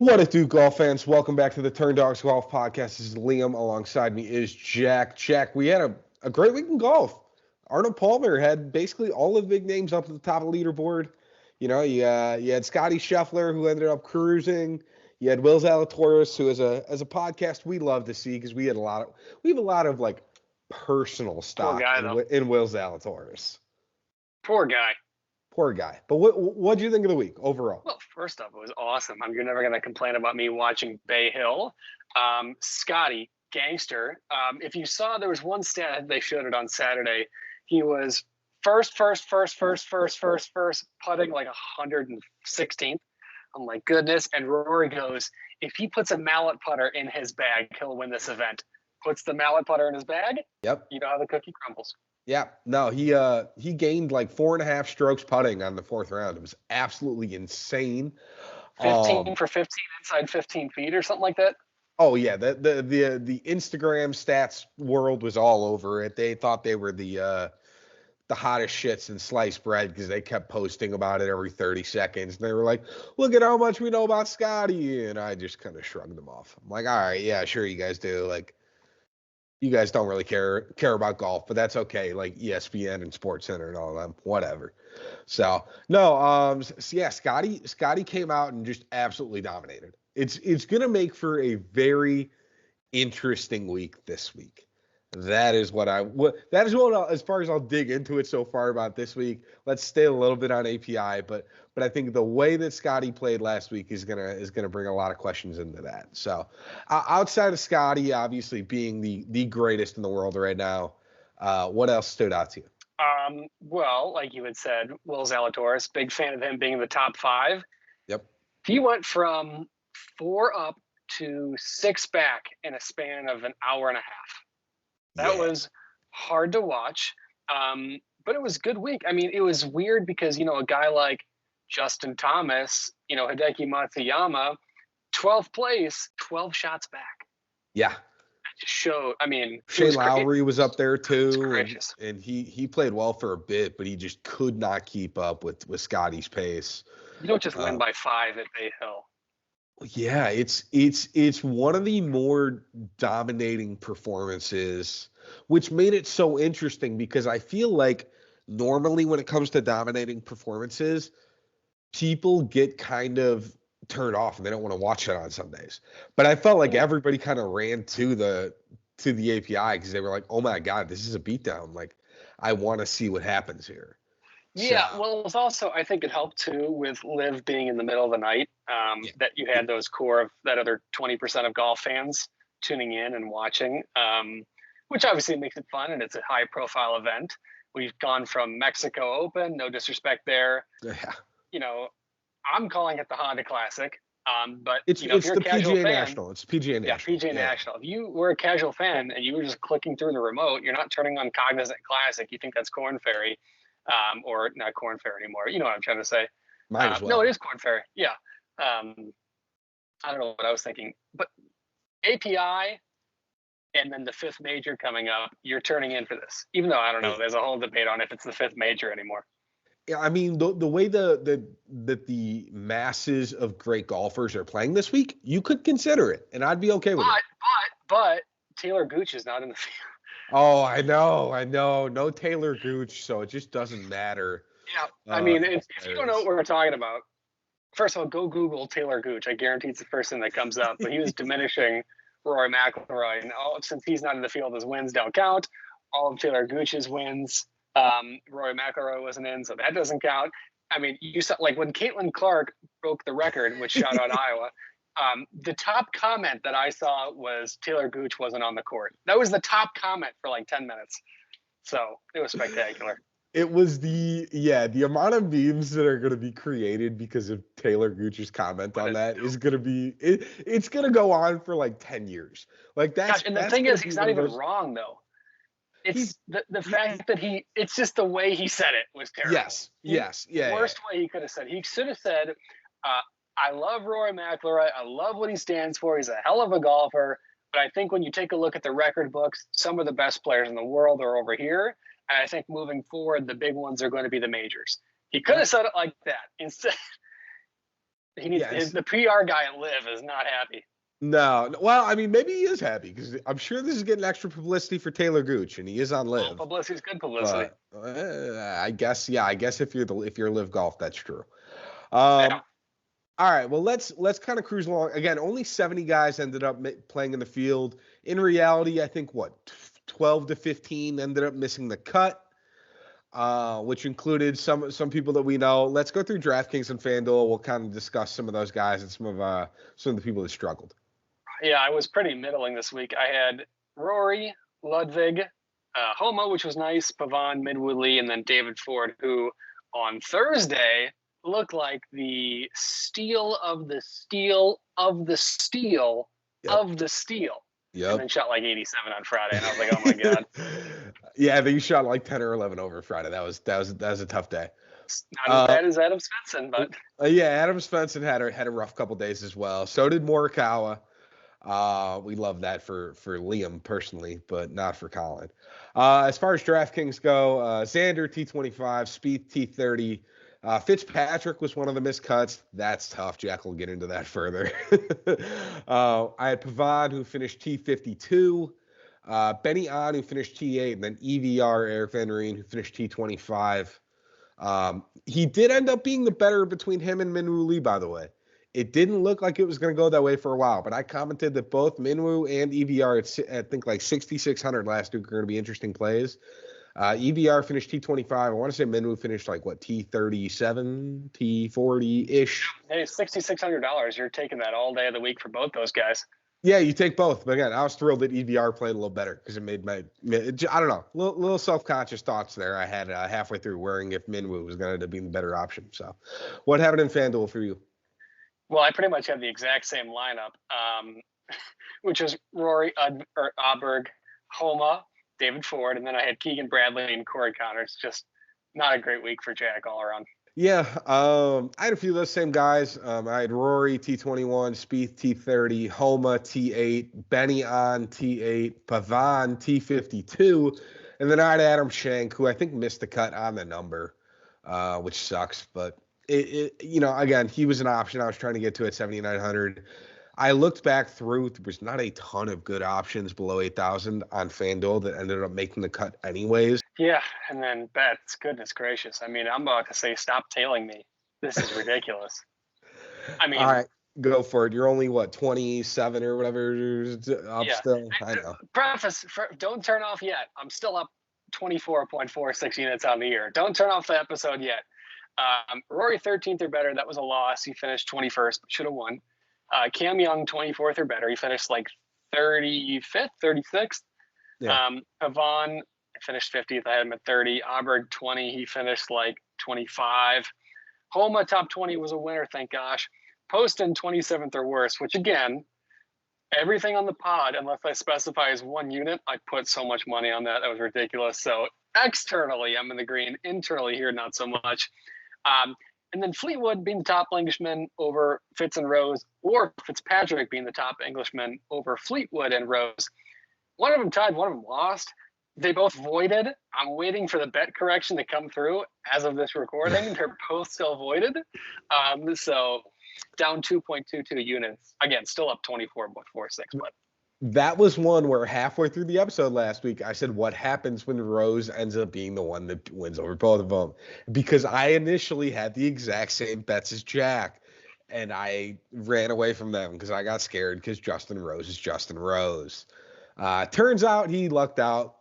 What it do, golf fans? Welcome back to the Turn Dogs Golf Podcast. This is Liam. Alongside me is Jack. Jack, we had a great week in golf. Arnold Palmer had basically all the big names up at the top of the leaderboard. You had Scottie Scheffler, who ended up cruising. You had Will Zalatoris, who as a podcast we love to see because we have a lot of like personal Poor stock guy, though. in Will Zalatoris. Poor guy. Poor guy. But what do you think of the week overall? Well, first off, it was awesome. You're never going to complain about me watching Bay Hill. Scotty, gangster. If you saw, there was one stat, they showed it on Saturday. He was first, putting like 116th. Oh my goodness. And Rory goes, if he puts a mallet putter in his bag, he'll win this event. Puts the mallet putter in his bag. Yep. You know how the cookie crumbles. Yeah, no, he gained like 4.5 strokes putting on the fourth round. It was absolutely insane. 15 for 15 inside 15 feet or something like that. Oh yeah, the Instagram stats world was all over it. They thought they were the hottest shits in sliced bread because they kept posting about it every 30 seconds. And they were like, "Look at how much we know about Scotty," and I just kind of shrugged them off. I'm like, "All right, yeah, sure, you guys do. Like, you guys don't really care about golf, but that's okay. Like ESPN and SportsCenter and all of them, whatever." So no, so yeah, Scotty came out and just absolutely dominated. It's gonna make for a very interesting week this week. That is what as far as I'll dig into it so far about this week. Let's stay a little bit on API, but I think the way that Scotty played last week is gonna bring a lot of questions into that. So outside of Scotty, obviously being the greatest in the world right now, what else stood out to you? Well, like you had said, Will Zalatoris, big fan of him being in the top 5. Yep. He went from 4 up to 6 back in a span of an hour and a half. That was hard to watch, but it was a good week. I mean, it was weird because, a guy like Justin Thomas, Hideki Matsuyama, 12th place, 12 shots back. Yeah. Showed. I mean, Shane Lowry was up there too, and he played well for a bit, but he just could not keep up with Scotty's pace. You don't just win by 5 at Bay Hill. Yeah, it's one of the more dominating performances, which made it so interesting because I feel like normally when it comes to dominating performances, people get kind of turned off and they don't want to watch it on Sundays. But I felt like everybody kind of ran to the API because they were like, "Oh my God, this is a beatdown. Like, I want to see what happens here." Yeah, well, it was also, I think it helped too with Liv being in the middle of the night, that you had those core of that other 20% of golf fans tuning in and watching, which obviously makes it fun, and it's a high profile event. We've gone from Mexico Open, no disrespect there. Yeah. I'm calling it the Honda Classic, but it's if you're the a casual PGA fan, National. It's PGA National. Yeah, PGA National. If you were a casual fan and you were just clicking through the remote, you're not turning on Cognizant Classic. You think that's Corn Ferry. Or not Corn Ferry anymore. You know what I'm trying to say. Might as well. No, it is Corn Ferry. Yeah. I don't know what I was thinking. But API and then the 5th major coming up, you're turning in for this. Even though, I don't know, there's a whole debate on if it's the 5th major anymore. Yeah, I mean, the way that the masses of great golfers are playing this week, you could consider it, and I'd be okay with it. But Taylor Gooch is not in the field. Oh, I know. No Taylor Gooch, so it just doesn't matter. Yeah, I mean, if you don't know what we're talking about, first of all, go Google Taylor Gooch. I guarantee it's the first thing that comes up. But he was diminishing Rory McIlroy, and since he's not in the field, his wins don't count. All of Taylor Gooch's wins, Rory McIlroy wasn't in, so that doesn't count. I mean, you saw like when Caitlin Clark broke the record, which shout out Iowa. The top comment that I saw was Taylor Gooch wasn't on the court. That was the top comment for like 10 minutes. So it was spectacular. It was the amount of memes that are going to be created because of Taylor Gooch's comment on that is going to be, it's going to go on for like 10 years. Like that's, and the thing is, he's not even wrong though. It's the fact that it's just the way he said it was terrible. Yes. Worst way he could have said. He should have said, I love Rory McIlroy. I love what he stands for. He's a hell of a golfer. But I think when you take a look at the record books, some of the best players in the world are over here. And I think moving forward, the big ones are going to be the majors. He could have said it like that. He needs the PR guy at Live is not happy. No, well, I mean, maybe he is happy because I'm sure this is getting extra publicity for Taylor Gooch, and he is on Live. Publicity is good publicity. But I guess if you're Live Golf, that's true. Yeah. All right, well, let's kind of cruise along. Again, only 70 guys ended up playing in the field. In reality, I think 12 to 15 ended up missing the cut, which included some people that we know. Let's go through DraftKings and FanDuel. We'll kind of discuss some of those guys and some of the people that struggled. Yeah, I was pretty middling this week. I had Rory, Ludwig, Homa, which was nice, Pavon, Minwoo Lee, and then David Ford, who on Thursday looked like the steal of the steal of the steal of the steal. Yep. And then shot like 87 on Friday, and I was like, oh my god. Yeah, I think he shot like 10 or 11 over Friday. That was a tough day. Not as bad as Adam Svensson, but yeah, Adam Svensson had a rough couple days as well. So did Morikawa. We love that for Liam personally, but not for Colin. As far as DraftKings go, Xander T25, Spieth T30. Fitzpatrick was one of the missed cuts. That's tough. Jack will get into that further. I had Pavon, who finished T52. Benny On, who finished T8, and then EVR, Eric Van Reen, who finished T25. He did end up being the better between him and Minwoo Lee, by the way. It didn't look like it was going to go that way for a while, but I commented that both Minwoo and EVR at I think like 6,600 last week are going to be interesting plays. EVR finished T25. I want to say Minwoo finished like T37, T40-ish. Hey, $6,600. You're taking that all day of the week for both those guys. Yeah, you take both. But again, I was thrilled that EVR played a little better because it made I don't know, little self-conscious thoughts there I had halfway through worrying if Minwoo was going to be the better option. So what happened in FanDuel for you? Well, I pretty much had the exact same lineup, which was Rory Auberg, Homa, David Ford, and then I had Keegan Bradley and Corey Connors. Just not a great week for Jack all around. Yeah, I had a few of those same guys. I had Rory T21, Spieth T30, Homa T8, Benny On T8, Pavon T52, and then I had Adam Schenk, who I think missed the cut on the number, which sucks. But again, he was an option I was trying to get to at 7,900. I looked back through. There was not a ton of good options below 8,000 on FanDuel that ended up making the cut anyways. Yeah, and then bets. Goodness gracious. I mean, I'm about to say, stop tailing me. This is ridiculous. I mean, all right, go for it. You're only 27 or whatever up still. I know. Don't turn off yet. I'm still up 24.46 units on the year. Don't turn off the episode yet. Rory 13th or better. That was a loss. He finished 21st, but should have won. Cam Young 24th or better. He finished like 35th, 36th. Yeah. Pavon finished 50th. I had him at 30. Auberg 20. He finished like 25. Homa top 20 was a winner, thank gosh. Poston 27th or worse, which again, everything on the pod, unless I specify as one unit, I put so much money on that. That was ridiculous. So externally, I'm in the green. Internally here, not so much. And then Fleetwood being the top Englishman over Fitz and Rose, or Fitzpatrick being the top Englishman over Fleetwood and Rose. One of them tied, one of them lost. They both voided. I'm waiting for the bet correction to come through as of this recording. They're both still voided. So down 2.22 units. Again, still up 24.46, but that was one where halfway through the episode last week, I said, what happens when Rose ends up being the one that wins over both of them? Because I initially had the exact same bets as Jack, and I ran away from them because I got scared because Justin Rose is Justin Rose. Turns out he lucked out,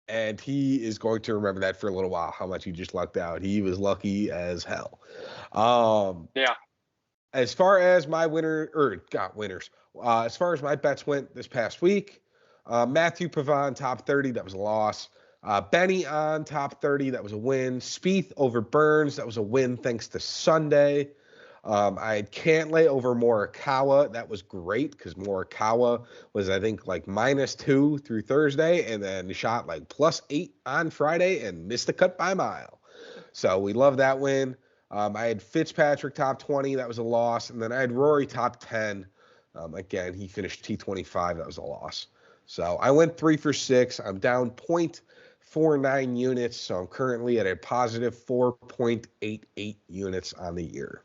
and he is going to remember that for a little while, how much he just lucked out. He was lucky as hell. Yeah. As far as my as far as my bets went this past week, Matthew Pavon, top 30, that was a loss. Benny On, top 30, that was a win. Spieth over Burns, that was a win thanks to Sunday. I had Cantlay over Morikawa. That was great because Morikawa was, I think, like -2 through Thursday and then shot like +8 on Friday and missed the cut by a mile. So we love that win. I had Fitzpatrick top 20. That was a loss. And then I had Rory top 10. Again, he finished T25. That was a loss. So I went 3 for 6. I'm down 0.49 units. So I'm currently at a positive 4.88 units on the year.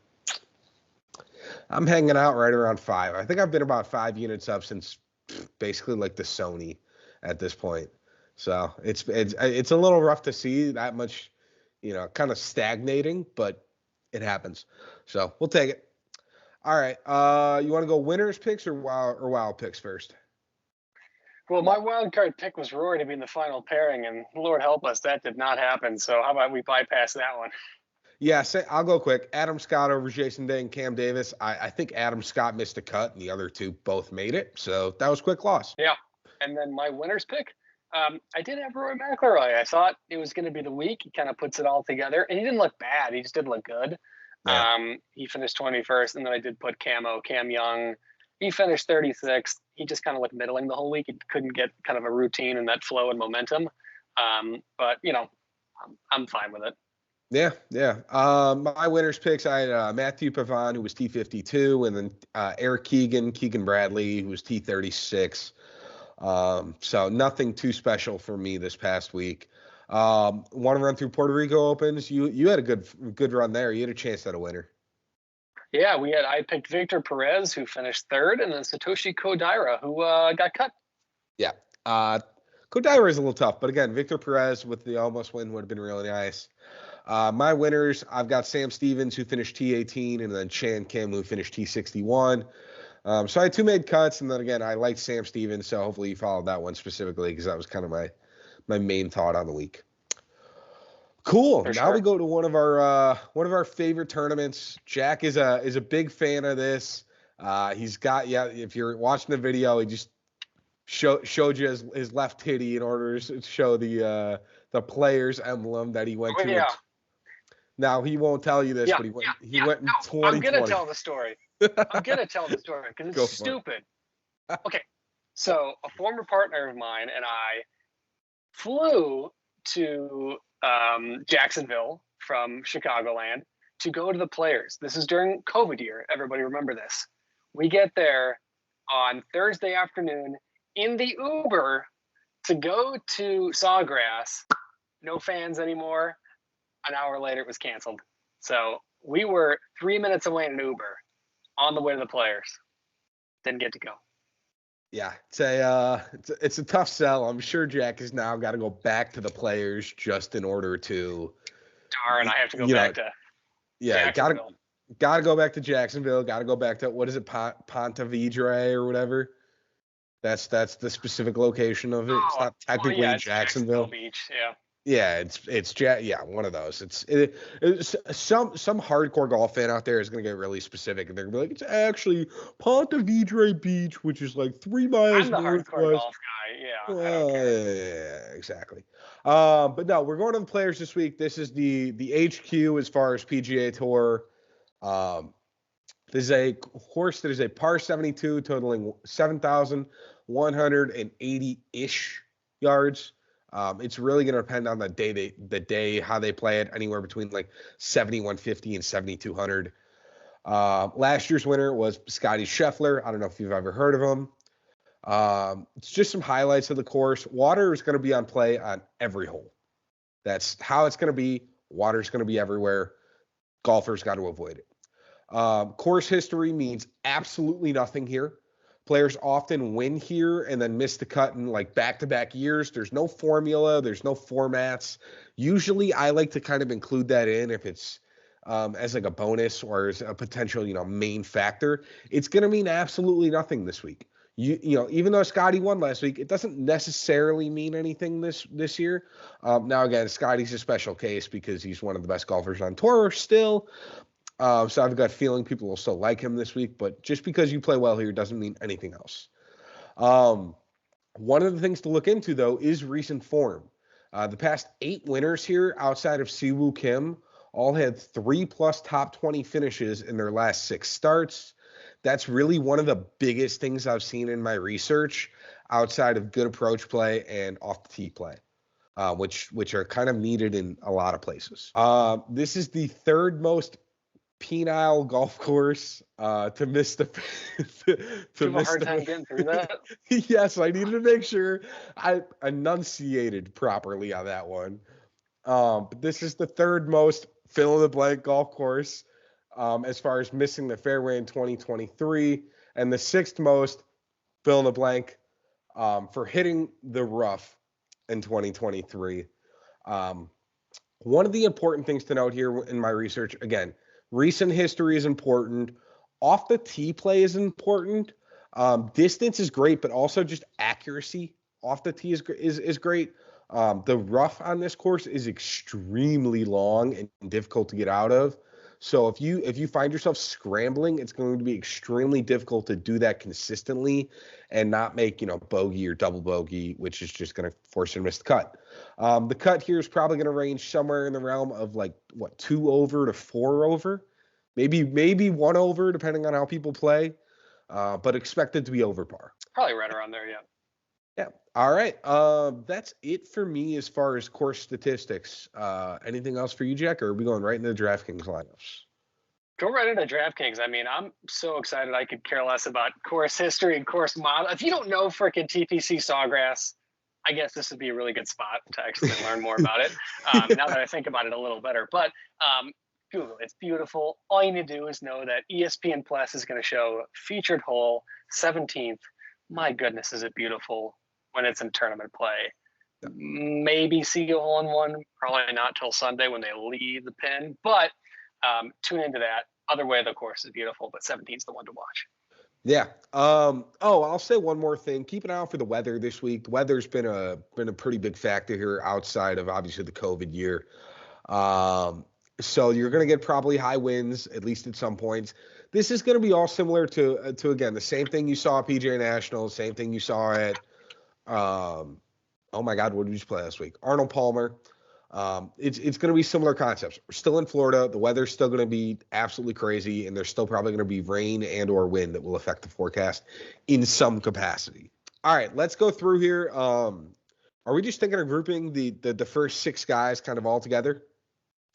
I'm hanging out right around 5. I think I've been about 5 units up since basically like the Sony at this point. So it's a little rough to see that much, kind of stagnating, but it happens. So we'll take it. All right. You want to go winners picks or wild picks first? Well, my wild card pick was Rory to be in the final pairing, and Lord help us, that did not happen. So how about we bypass that one? Yeah, I'll go quick. Adam Scott over Jason Day and Cam Davis. I think Adam Scott missed a cut, and the other two both made it. So that was quick loss. Yeah. And then my winner's pick, I did have Rory McIlroy. I thought it was going to be the week. He kind of puts it all together, and he didn't look bad. He just didn't look good. Yeah. He finished 21st, and then I did put Cam Young. He finished 36th. He just kind of looked middling the whole week. He couldn't get kind of a routine and that flow and momentum. But I'm fine with it. Yeah. My winners picks, I had Matthew Pavon, who was T52, and then Eric Keegan Bradley, who was T36. So nothing too special for me this past week. Want to run through Puerto Rico Opens? You had a good run there. You had a chance at a winner. Yeah, I picked Victor Perez, who finished 3rd, and then Satoshi Kodaira, who got cut. Yeah. Kodaira is a little tough, but again, Victor Perez with the almost win would have been really nice. My winners, I've got Sam Stevens, who finished T18, and then Chan Kim, who finished T61. So I had 2 made cuts, and then again, I liked Sam Stevens, so hopefully you followed that one specifically because that was kind of my main thought on the week. Cool. Now we go to one of our favorite tournaments. Jack is a big fan of this. He's got, if you're watching the video, he just showed you his left titty in order to show the player's emblem that he went to. Yeah. Now he won't tell you this, but he went in 2020. I'm gonna tell the story. Because it's stupid. Okay, so a former partner of mine and I flew to Jacksonville from Chicagoland to go to the Players. This is during COVID year. Everybody remember this. We get there on Thursday afternoon in the Uber to go to Sawgrass. No fans anymore. An hour later, it was canceled. So we were 3 minutes away in an Uber on the way to the Players. Didn't get to go. Yeah, it's a tough sell. I'm sure Jack has now got to go back to the Players just in order to. Darn, I have to go back to. Yeah, got to go back to Jacksonville. Got to go back to, what is it, Ponte Vedre or whatever. That's the specific location of it. It's not technically Jacksonville Beach. Yeah. Yeah, it's one of those. It's some hardcore golf fan out there is gonna get really specific, and they're gonna be like, it's actually Ponte Vedre Beach, which is like 3 miles northwest. I'm the hardcore golf guy. Yeah. Yeah, exactly. But no, we're going to the Players this week. This is the HQ as far as PGA Tour. This is a course that is a par 72, totaling 7,180-ish yards. It's really going to depend on the day, how they play it, anywhere between like 7,150 and 7,200. Last year's winner was Scottie Scheffler. I don't know if you've ever heard of him. It's just some highlights of the course. Water is going to be on play on every hole. That's how it's going to be. Water's going to be everywhere. Golfers got to avoid it. Course history means absolutely nothing here. Players often win here and then miss the cut in like back-to-back years. There's no formula. There's no formats. Usually I like to kind of include that in if it's as like a bonus or as a potential, main factor. It's going to mean absolutely nothing this week. Even though Scottie won last week, it doesn't necessarily mean anything this year. Now, again, Scottie's a special case because he's one of the best golfers on tour still. So I've got a feeling people will still like him this week, but just because you play well here doesn't mean anything else. One of the things to look into, though, is recent form. The past 8 winners here outside of Siwoo Kim all had 3+ top 20 finishes in their last 6 starts. That's really one of the biggest things I've seen in my research outside of good approach play and off the tee play. Which are kind of needed in a lot of places. This is the 3rd most penile golf course to miss the to miss a hard time getting through that. Yes, I needed to make sure I enunciated properly on that one. But this is the 3rd most fill in the blank golf course as far as missing the fairway in 2023, and the sixth most, fill in the blank, for hitting the rough in 2023. One of the important things to note here in my research, again, recent history is important. Off the tee play is important. Distance is great, but also just accuracy off the tee is great. The rough on this course is extremely long and difficult to get out of. So if you find yourself scrambling, it's going to be extremely difficult to do that consistently and not make, bogey or double bogey, which is just going to force you to miss the cut. The cut here is probably going to range somewhere in the realm of 2 over to 4 over, maybe 1 over, depending on how people play, but expected to be over par. Probably right around there, yeah. Yeah. All right. That's it for me as far as course statistics. Anything else for you, Jack, or are we going right into the DraftKings lineups? Go right into DraftKings. I mean, I'm so excited I could care less about course history and course model. If you don't know freaking TPC Sawgrass, I guess this would be a really good spot to actually learn more about it. Now that I think about it a little better. But Google, it's beautiful. All you need to do is know that ESPN Plus is going to show featured hole 17th. My goodness, is it beautiful when it's in tournament play. Maybe see a hole-in-one, probably not till Sunday when they leave the pin, but tune into that. Other way of the course is beautiful, but 17 is the one to watch. Yeah. I'll say one more thing. Keep an eye out for the weather this week. The weather's been a pretty big factor here outside of obviously the COVID year. So you're going to get probably high winds, at least at some points. This is going to be all similar to again, the same thing you saw at PGA National, same thing you saw at oh my God, what did we just play last week? Arnold Palmer. It's going to be similar concepts. We're still in Florida. The weather's still going to be absolutely crazy, and there's still probably going to be rain and or wind that will affect the forecast in some capacity. All right, let's go through here. Are we just thinking of grouping the first 6 guys kind of all together?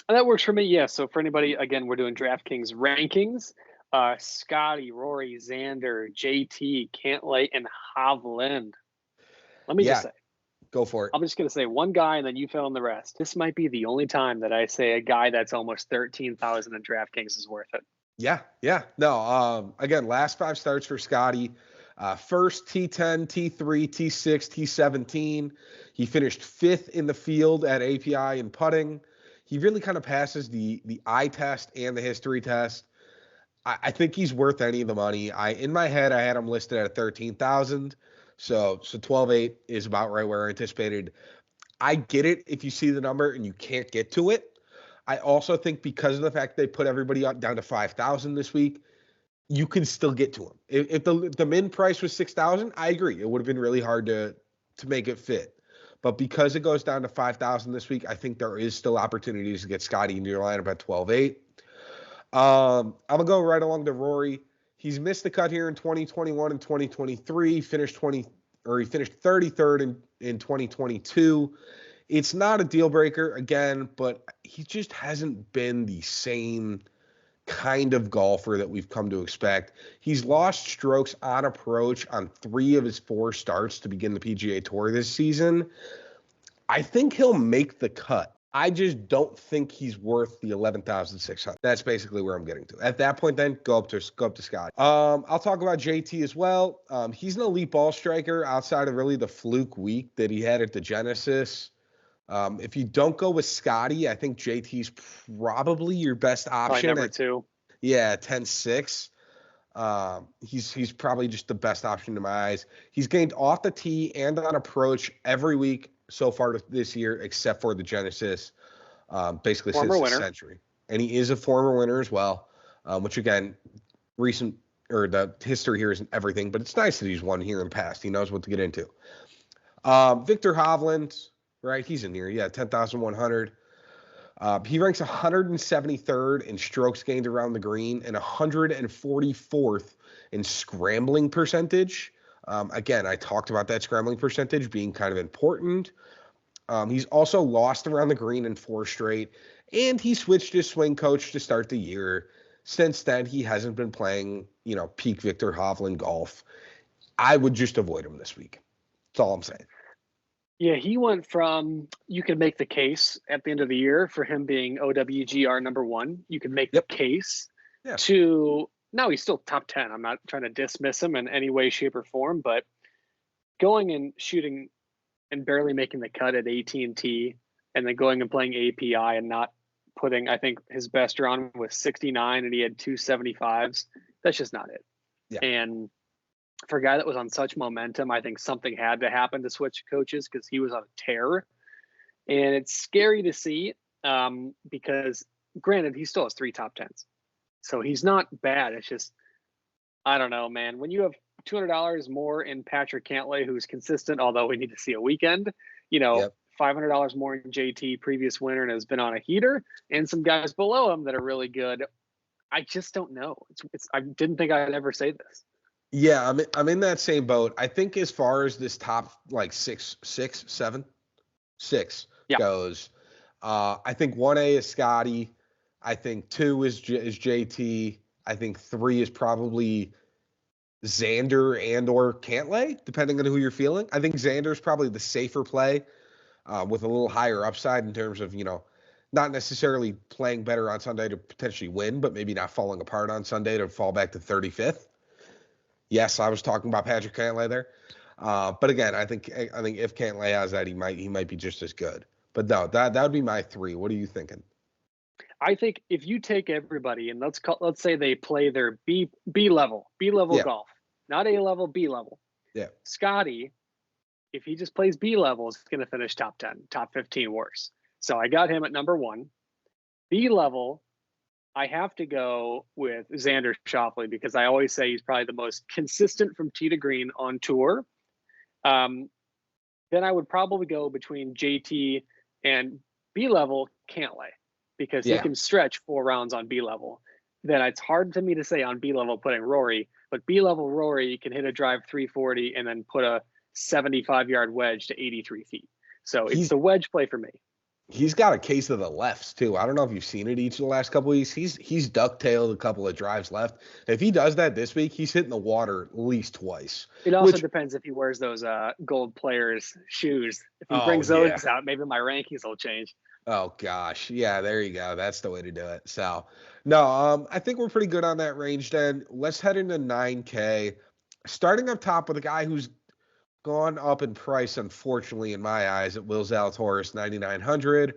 That works for me, yeah. So for anybody, again, we're doing DraftKings rankings. Scottie, Rory, Xander, JT, Cantlay, and Hovland. Let me just say. Go for it. I'm just going to say one guy, and then you fill in the rest. This might be the only time that I say a guy that's almost 13,000 in DraftKings is worth it. Yeah. No, again, last 5 starts for Scottie. First, T10, T3, T6, T17. He finished 5th in the field at API in putting. He really kind of passes the eye test and the history test. I think he's worth any of the money. In my head, I had him listed at 13,000. So 12.8 is about right where I anticipated. I get it if you see the number and you can't get to it. I also think because of the fact they put everybody down to 5,000 this week, you can still get to him. If the min price was 6,000, I agree. It would have been really hard to make it fit. But because it goes down to 5,000 this week, I think there is still opportunities to get Scottie into your lineup at 12.8. I'm going to go right along to Rory. He's missed the cut here in 2021 and 2023. He finished 33rd in 2022. It's not a deal breaker again, but he just hasn't been the same kind of golfer that we've come to expect. He's lost strokes on approach on 3 of his 4 starts to begin the PGA Tour this season. I think he'll make the cut. I just don't think he's worth the 11,600. That's basically where I'm getting to. At that point, then go up to Scottie. I'll talk about JT as well. He's an elite ball striker outside of really the fluke week that he had at the Genesis. If you don't go with Scottie, I think JT's probably your best option. Probably number 2. Yeah, 10-6. He's probably just the best option to my eyes. He's gained off the tee and on approach every week so far this year, except for the Genesis, basically former since winner. the century. And he is a former winner as well, which again, the history here isn't everything, but it's nice that he's won here in the past. He knows what to get into. Victor Hovland, right? He's in here. Yeah, 10,100. He ranks 173rd in strokes gained around the green and 144th in scrambling percentage. Again, I talked about that scrambling percentage being kind of important. He's also lost around the green in 4 straight, and he switched his swing coach to start the year. Since then, he hasn't been playing, peak Victor Hovland golf. I would just avoid him this week. That's all I'm saying. Yeah, he went from, you could make the case at the end of the year for him being OWGR number 1. You could make the case Yeah. to now he's still top 10. I'm not trying to dismiss him in any way, shape, or form, but going and shooting and barely making the cut at AT&T and then going and playing API and not putting, I think his best round was 69 and he had 275s. That's just not it. Yeah. And for a guy that was on such momentum, I think something had to happen to switch coaches because he was on a tear. And it's scary to see because, granted, he still has 3 top 10s. So he's not bad. It's just, I don't know, man. When you have $200 more in Patrick Cantlay, who's consistent, although we need to see a weekend, Yep. $500 more in JT, previous winner, and has been on a heater, and some guys below him that are really good. I just don't know. I didn't think I'd ever say this. Yeah, I'm in that same boat. I think as far as this top like six goes, I think 1A is Scottie. I think 2 is JT. I think 3 is probably Xander and or Cantlay, depending on who you're feeling. I think Xander's probably the safer play with a little higher upside in terms of, not necessarily playing better on Sunday to potentially win, but maybe not falling apart on Sunday to fall back to 35th. Yes, I was talking about Patrick Cantlay there. But again, I think if Cantlay has that, he might be just as good. But no, that would be my 3. What are you thinking? I think if you take everybody and let's say they play their B level Yeah. golf, not A level, B level. Yeah. Scottie, if he just plays B level, is going to finish top 10, top 15 worse. So I got him at number 1. B level, I have to go with Xander Schauffele because I always say he's probably the most consistent from tee to green on tour. Then I would probably go between JT and B level Cantlay because he can stretch 4 rounds on B level. Then it's hard to me to say on B level putting Rory, but B level Rory can hit a drive 340 and then put a 75-yard wedge to 83 feet. So it's the wedge play for me. He's got a case of the lefts too. I don't know if you've seen it each of the last couple of weeks. He's ducktailed a couple of drives left. If he does that this week, he's hitting the water at least twice. It also depends if he wears those gold players shoes. If he brings those out, maybe my rankings will change. Oh gosh, yeah, there you go. That's the way to do it. So, no, I think we're pretty good on that range. Then let's head into 9K, starting up top with a guy who's gone up in price, unfortunately, in my eyes, at Will Zalatoris, 9,900,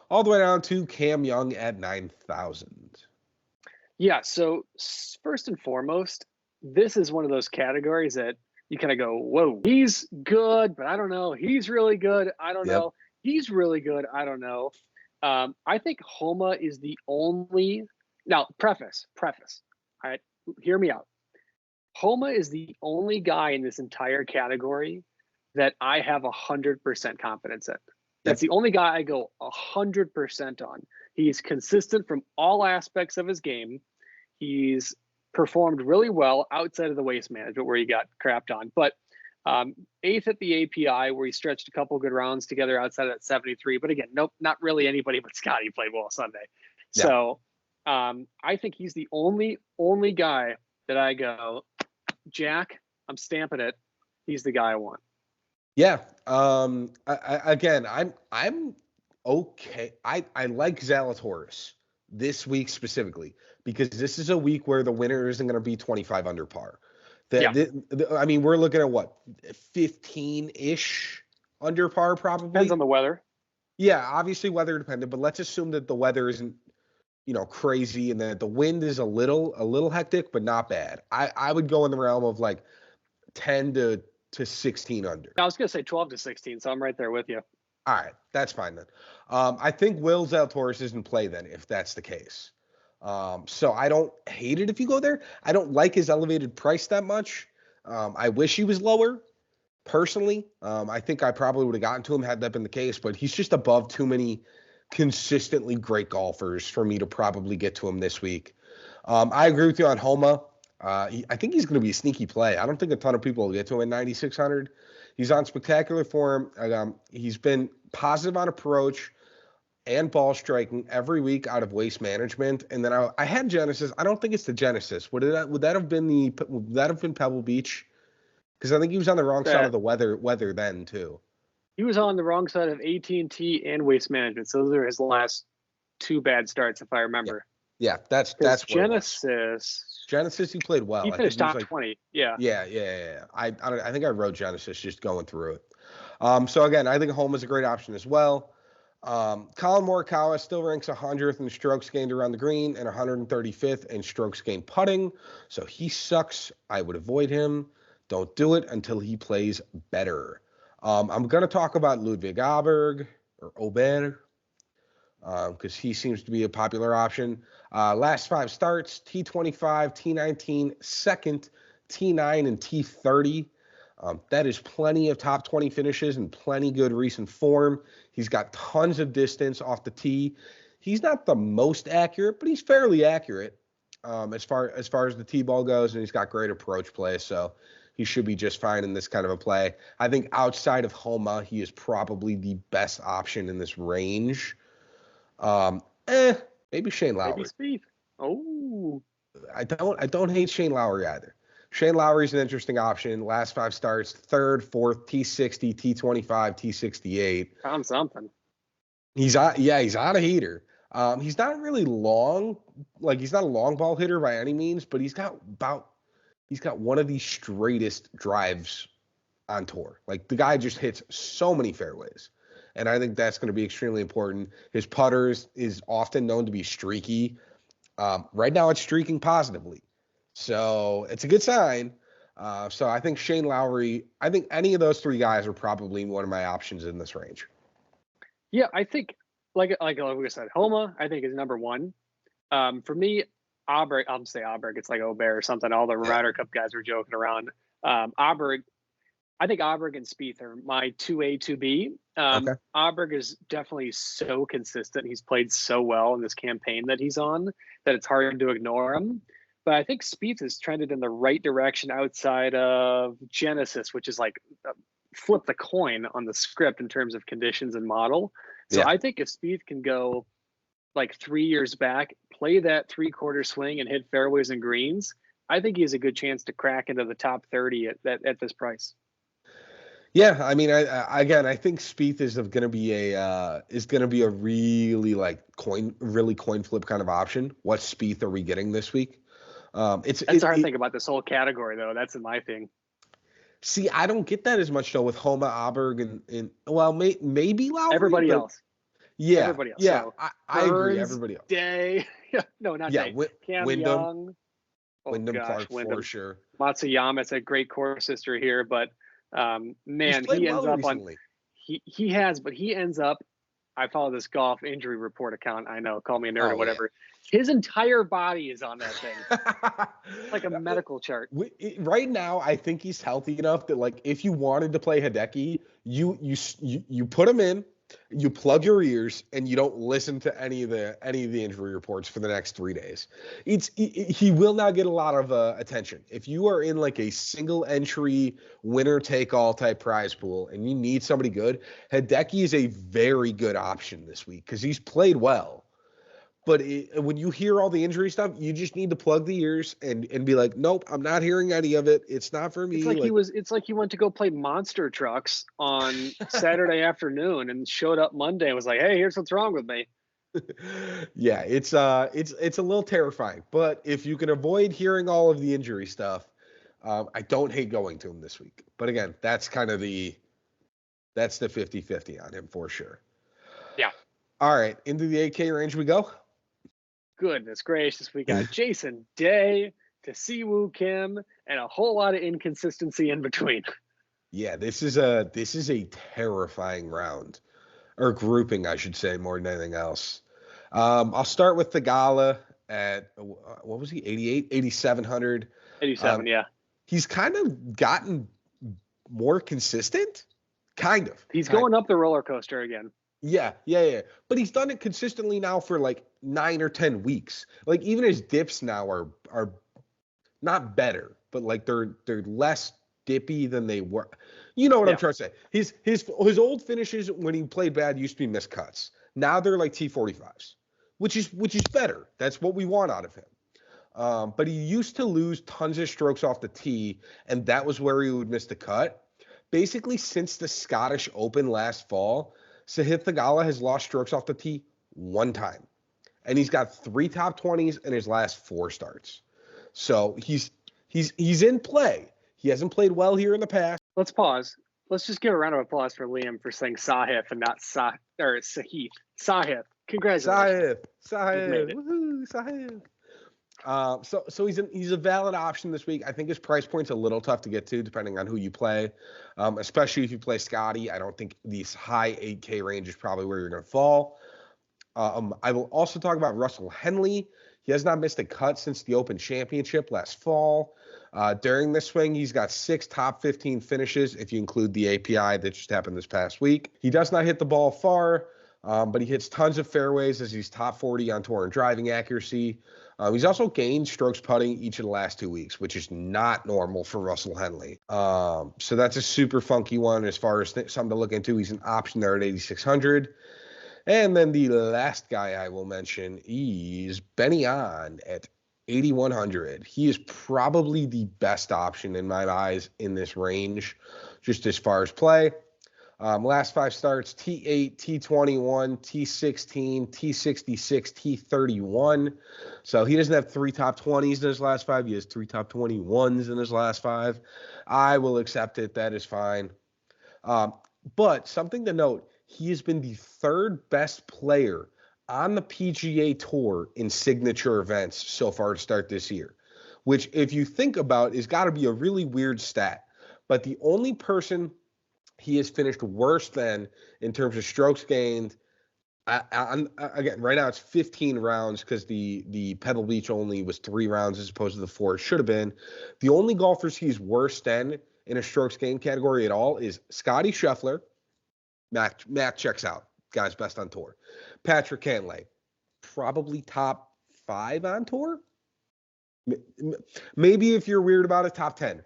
all the way down to Cam Young at 9,000. Yeah. So first and foremost, this is one of those categories that you kind of go, whoa, he's good, but I don't know. He's really good. I don't know. He's really good. I don't know. I think Homa is the only. Now, preface. All right, hear me out. Homa is the only guy in this entire category that I have 100% confidence in. That's the only guy I go 100% on. He's consistent from all aspects of his game. He's performed really well outside of the waste management where he got crapped on. But 8th at the API where he stretched a couple good rounds together outside of that 73. But again, nope, not really anybody but Scottie played well Sunday. Yeah. So I think he's the only guy that I go, Jack, I'm stamping it. He's the guy I want. Yeah. I'm okay. I like Zalatoris this week specifically because this is a week where the winner isn't going to be 25 under par. I mean, we're looking at what, 15-ish under par probably. Depends on the weather. Yeah, obviously weather dependent, but let's assume that the weather isn't, crazy and that the wind is a little hectic, but not bad. I would go in the realm of like 10 to 16 under. I was going to say 12 to 16, so I'm right there with you. All right, that's fine then. I think Will Zalatoris is in play then, if that's the case. So I don't hate it if you go there. I don't like his elevated price that much. I wish he was lower, personally. I think I probably would have gotten to him had that been the case, but he's just above too many consistently great golfers for me to probably get to him this week. I agree with you on Homa. I think he's going to be a sneaky play. I don't think a ton of people will get to him at 9,600. He's on spectacular form. He's been positive on approach and ball striking every week out of waste management. And then I had Genesis. I don't think it's the Genesis. Would that have been Pebble Beach? Because I think he was on the wrong side of the weather then too. He was on the wrong side of AT&T and waste management. So those are his last 2 bad starts, if I remember. Yeah, that's Because what it was. Genesis, he played well. he I think finished he was top like 20. Yeah. Yeah. I think I wrote Genesis just going through it. So again, I think Homa is a great option as well. Colin Morikawa still ranks 100th in strokes gained around the green and 135th in strokes gained putting. So he sucks. I would avoid him. Don't do it until he plays better. I'm going to talk about Ludwig Aberg or Aubert because he seems to be a popular option. Last 5 starts, T25, T19, second, T9, and T30. That is plenty of top 20 finishes and plenty good recent form. He's got tons of distance off the tee. He's not the most accurate, but he's fairly accurate as far as the tee ball goes, and he's got great approach play, so he should be just fine in this kind of a play. I think outside of Homa, he is probably the best option in this range. Maybe Shane Lowry. Maybe Spieth. Oh. I don't hate Shane Lowry either. Shane Lowry's an interesting option. Last 5 starts, 3rd, 4th, T60, T25, T68. Found something. He's on a heater. He's not really long, like he's not a long ball hitter by any means, but he's got one of the straightest drives on tour. Like the guy just hits so many fairways. And I think that's going to be extremely important. His putters is often known to be streaky. Right now it's streaking positively. So it's a good sign. So I think Shane Lowry, I think any of those 3 guys are probably one of my options in this range. Yeah, I think like we said, Homa, I think is number 1. For me, Aberg, I'll say Aberg, it's like Aubert or something. All the Ryder Cup guys are joking around. Aberg, I think Aberg and Spieth are my 2A, 2B. Okay. Aberg is definitely so consistent. He's played so well in this campaign that he's on that it's hard to ignore him. But I think Spieth has trended in the right direction outside of Genesis, which is like flip the coin on the script in terms of conditions and model. So I think if Spieth can go like 3 years back, play that 3/4 swing and hit fairways and greens, I think he has a good chance to crack into the top 30 at this price. Yeah, I mean, I think Spieth is going to be a really coin flip kind of option. What Spieth are we getting this week? That's the hard thing about this whole category, though. That's my thing. See, I don't get that as much though with Homa, Aberg, and well, maybe Lowry. Everybody else. Yeah, everybody else. Yeah, so I agree. Everybody else. Day. No, not Day. Cam Wyndham. Young. Wyndham Clark for sure. Matsuyama's a great course history here, but man, he ends up recently. He has, but he ends up. I follow this golf injury report account. I know, call me a nerd or whatever. Yeah. His entire body is on that thing, like a medical chart. Right now, I think he's healthy enough that, like, if you wanted to play Hideki, you put him in, you plug your ears, and you don't listen to any of the injury reports for the next 3 days. He will not get a lot of attention. If you are in like a single entry winner take all type prize pool and you need somebody good, Hideki is a very good option this week because he's played well. But when you hear all the injury stuff, you just need to plug the ears and be like, nope, I'm not hearing any of it. It's not for me. It's like he went to go play monster trucks on Saturday afternoon and showed up Monday and was like, hey, here's what's wrong with me. Yeah, it's a little terrifying. But if you can avoid hearing all of the injury stuff, I don't hate going to him this week. But again, that's kind of the 50-50 on him for sure. Yeah. All right, into the 8K range we go. Goodness gracious, we got Jason Day to Siwoo Kim and a whole lot of inconsistency in between. Yeah, this is a terrifying round, or grouping, I should say, more than anything else. I'll start with the Gala at what was he, 88, 8,700. 87, yeah. He's kind of gotten more consistent, kind of. He's going up the roller coaster again. Yeah. But he's done it consistently now for like 9 or 10 weeks. Like even his dips now are not better, but like they're less dippy than they were. You know what I'm trying to say? His old finishes when he played bad used to be missed cuts. Now they're like T45s, which is better. That's what we want out of him. But he used to lose tons of strokes off the tee, and that was where he would miss the cut. Basically, since the Scottish Open last fall, Sahith Theegala has lost strokes off the tee 1 time. and he's got 3 top 20s in his last 4 starts. So he's in play. He hasn't played well here in the past. Let's pause. Let's just give a round of applause for Liam for saying Sahith and not Sahith. Sahith. Congratulations. Sahith. Woohoo, Sahith. So he's a valid option this week. I think his price point's a little tough to get to depending on who you play, especially if you play Scottie. I don't think these high 8K range is probably where you're going to fall. I will also talk about Russell Henley. He has not missed a cut since the Open Championship last fall. During this swing, he's got 6 top 15 finishes if you include the API that just happened this past week. He does not hit the ball far, but he hits tons of fairways as he's top 40 on tour in driving accuracy. He's also gained strokes putting each of the last 2 weeks, which is not normal for Russell Henley. So that's a super funky one as far as something to look into. He's an option there at 8,600. And then the last guy I will mention is Benny On at 8,100. He is probably the best option in my eyes in this range, just as far as play. Last 5 starts, T8, T21, T16, T66, T31. So he doesn't have 3 top 20s in his last 5. He has 3 top 21s in his last 5. I will accept it. That is fine. But something to note, he has been the 3rd best player on the PGA Tour in signature events so far to start this year, which if you think about is got to be a really weird stat. But the only person he has finished worse than in terms of strokes gained, again, right now it's 15 rounds because the Pebble Beach only was 3 rounds as opposed to the 4 it should have been. The only golfers he's worse than in a strokes gained category at all is Scottie Scheffler. Matt checks out. Guy's best on tour. Patrick Cantlay, probably top 5 on tour. Maybe if you're weird about it, top 10.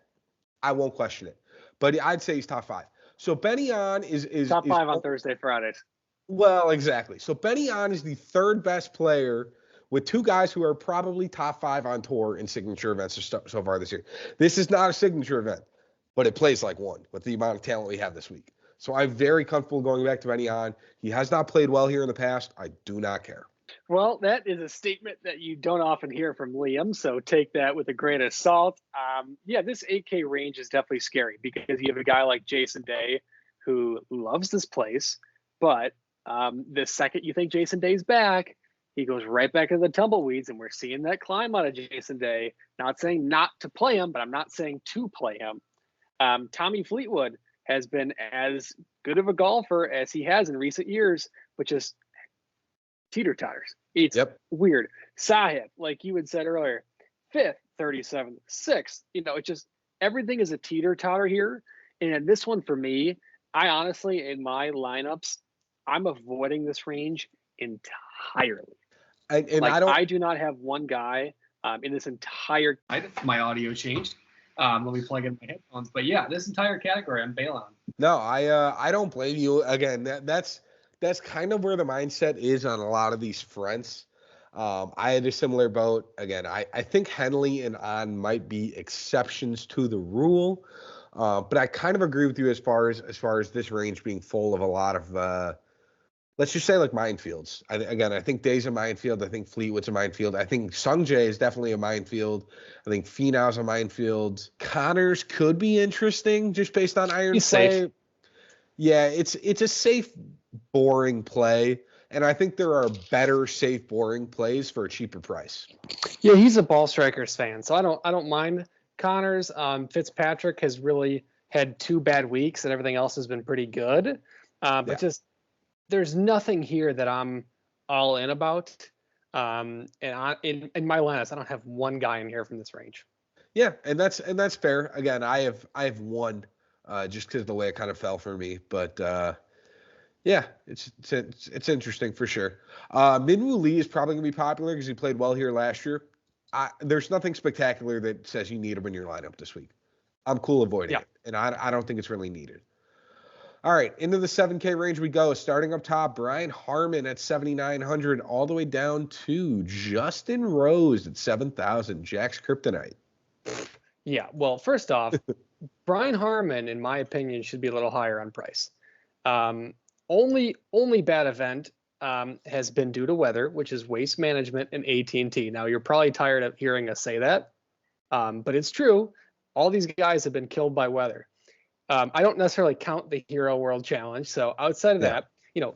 I won't question it. But I'd say he's top 5. So Benny On is top 5 on Thursday, Fridays. Well, exactly. So Benny On is the 3rd best player with 2 guys who are probably top 5 on tour in signature events so far this year. This is not a signature event, but it plays like one with the amount of talent we have this week. So I'm very comfortable going back to Benny On. He has not played well here in the past. I do not care. Well, that is a statement that you don't often hear from Liam, so take that with a grain of salt. This 8K range is definitely scary because you have a guy like Jason Day who loves this place, but the second you think Jason Day's back, he goes right back into the tumbleweeds, and we're seeing that climb out of Jason Day. Not saying not to play him, but I'm not saying to play him. Tommy Fleetwood has been as good of a golfer as he has in recent years, but just teeter-totters. It's weird. Sahith, like you had said earlier, 5th, 37th, 6th. It just everything is a teeter-totter here. And this one for me, I honestly, in my lineups, I'm avoiding this range entirely. I do not have one guy in this entire. My audio changed. Let me plug in my headphones. But yeah, this entire category I'm bailing on. No, I don't blame you. Again, that's kind of where the mindset is on a lot of these fronts. I had a similar boat. Again, I think Henley and On might be exceptions to the rule. But I kind of agree with you as far as this range being full of a lot of let's just say like minefields. I think Day's a minefield. I think Fleetwood's a minefield. I think Sungjae is definitely a minefield. I think Finau's a minefield. Connors could be interesting just based on iron play. Yeah, it's a safe, boring play. And I think there are better safe, boring plays for a cheaper price. Yeah, he's a ball strikers fan, so I don't mind Connors. Fitzpatrick has really had 2 bad weeks, and everything else has been pretty good. But just there's nothing here that I'm all in about. And in my lineups, I don't have one guy in here from this range. Yeah, and that's fair. Again, I have one just because of the way it kind of fell for me. But yeah, it's interesting for sure. Minwoo Lee is probably gonna be popular because he played well here last year. There's nothing spectacular that says you need him in your lineup this week. I'm cool avoiding it, and I don't think it's really needed. All right, into the 7K range we go. Starting up top, Brian Harman at 7,900, all the way down to Justin Rose at 7,000. Jack's Kryptonite. Yeah, well, first off, Brian Harman, in my opinion, should be a little higher on price. Only bad event has been due to weather, which is waste management and AT&T. Now, you're probably tired of hearing us say that, but it's true. All these guys have been killed by weather. I don't necessarily count the Hero World Challenge. So outside of that,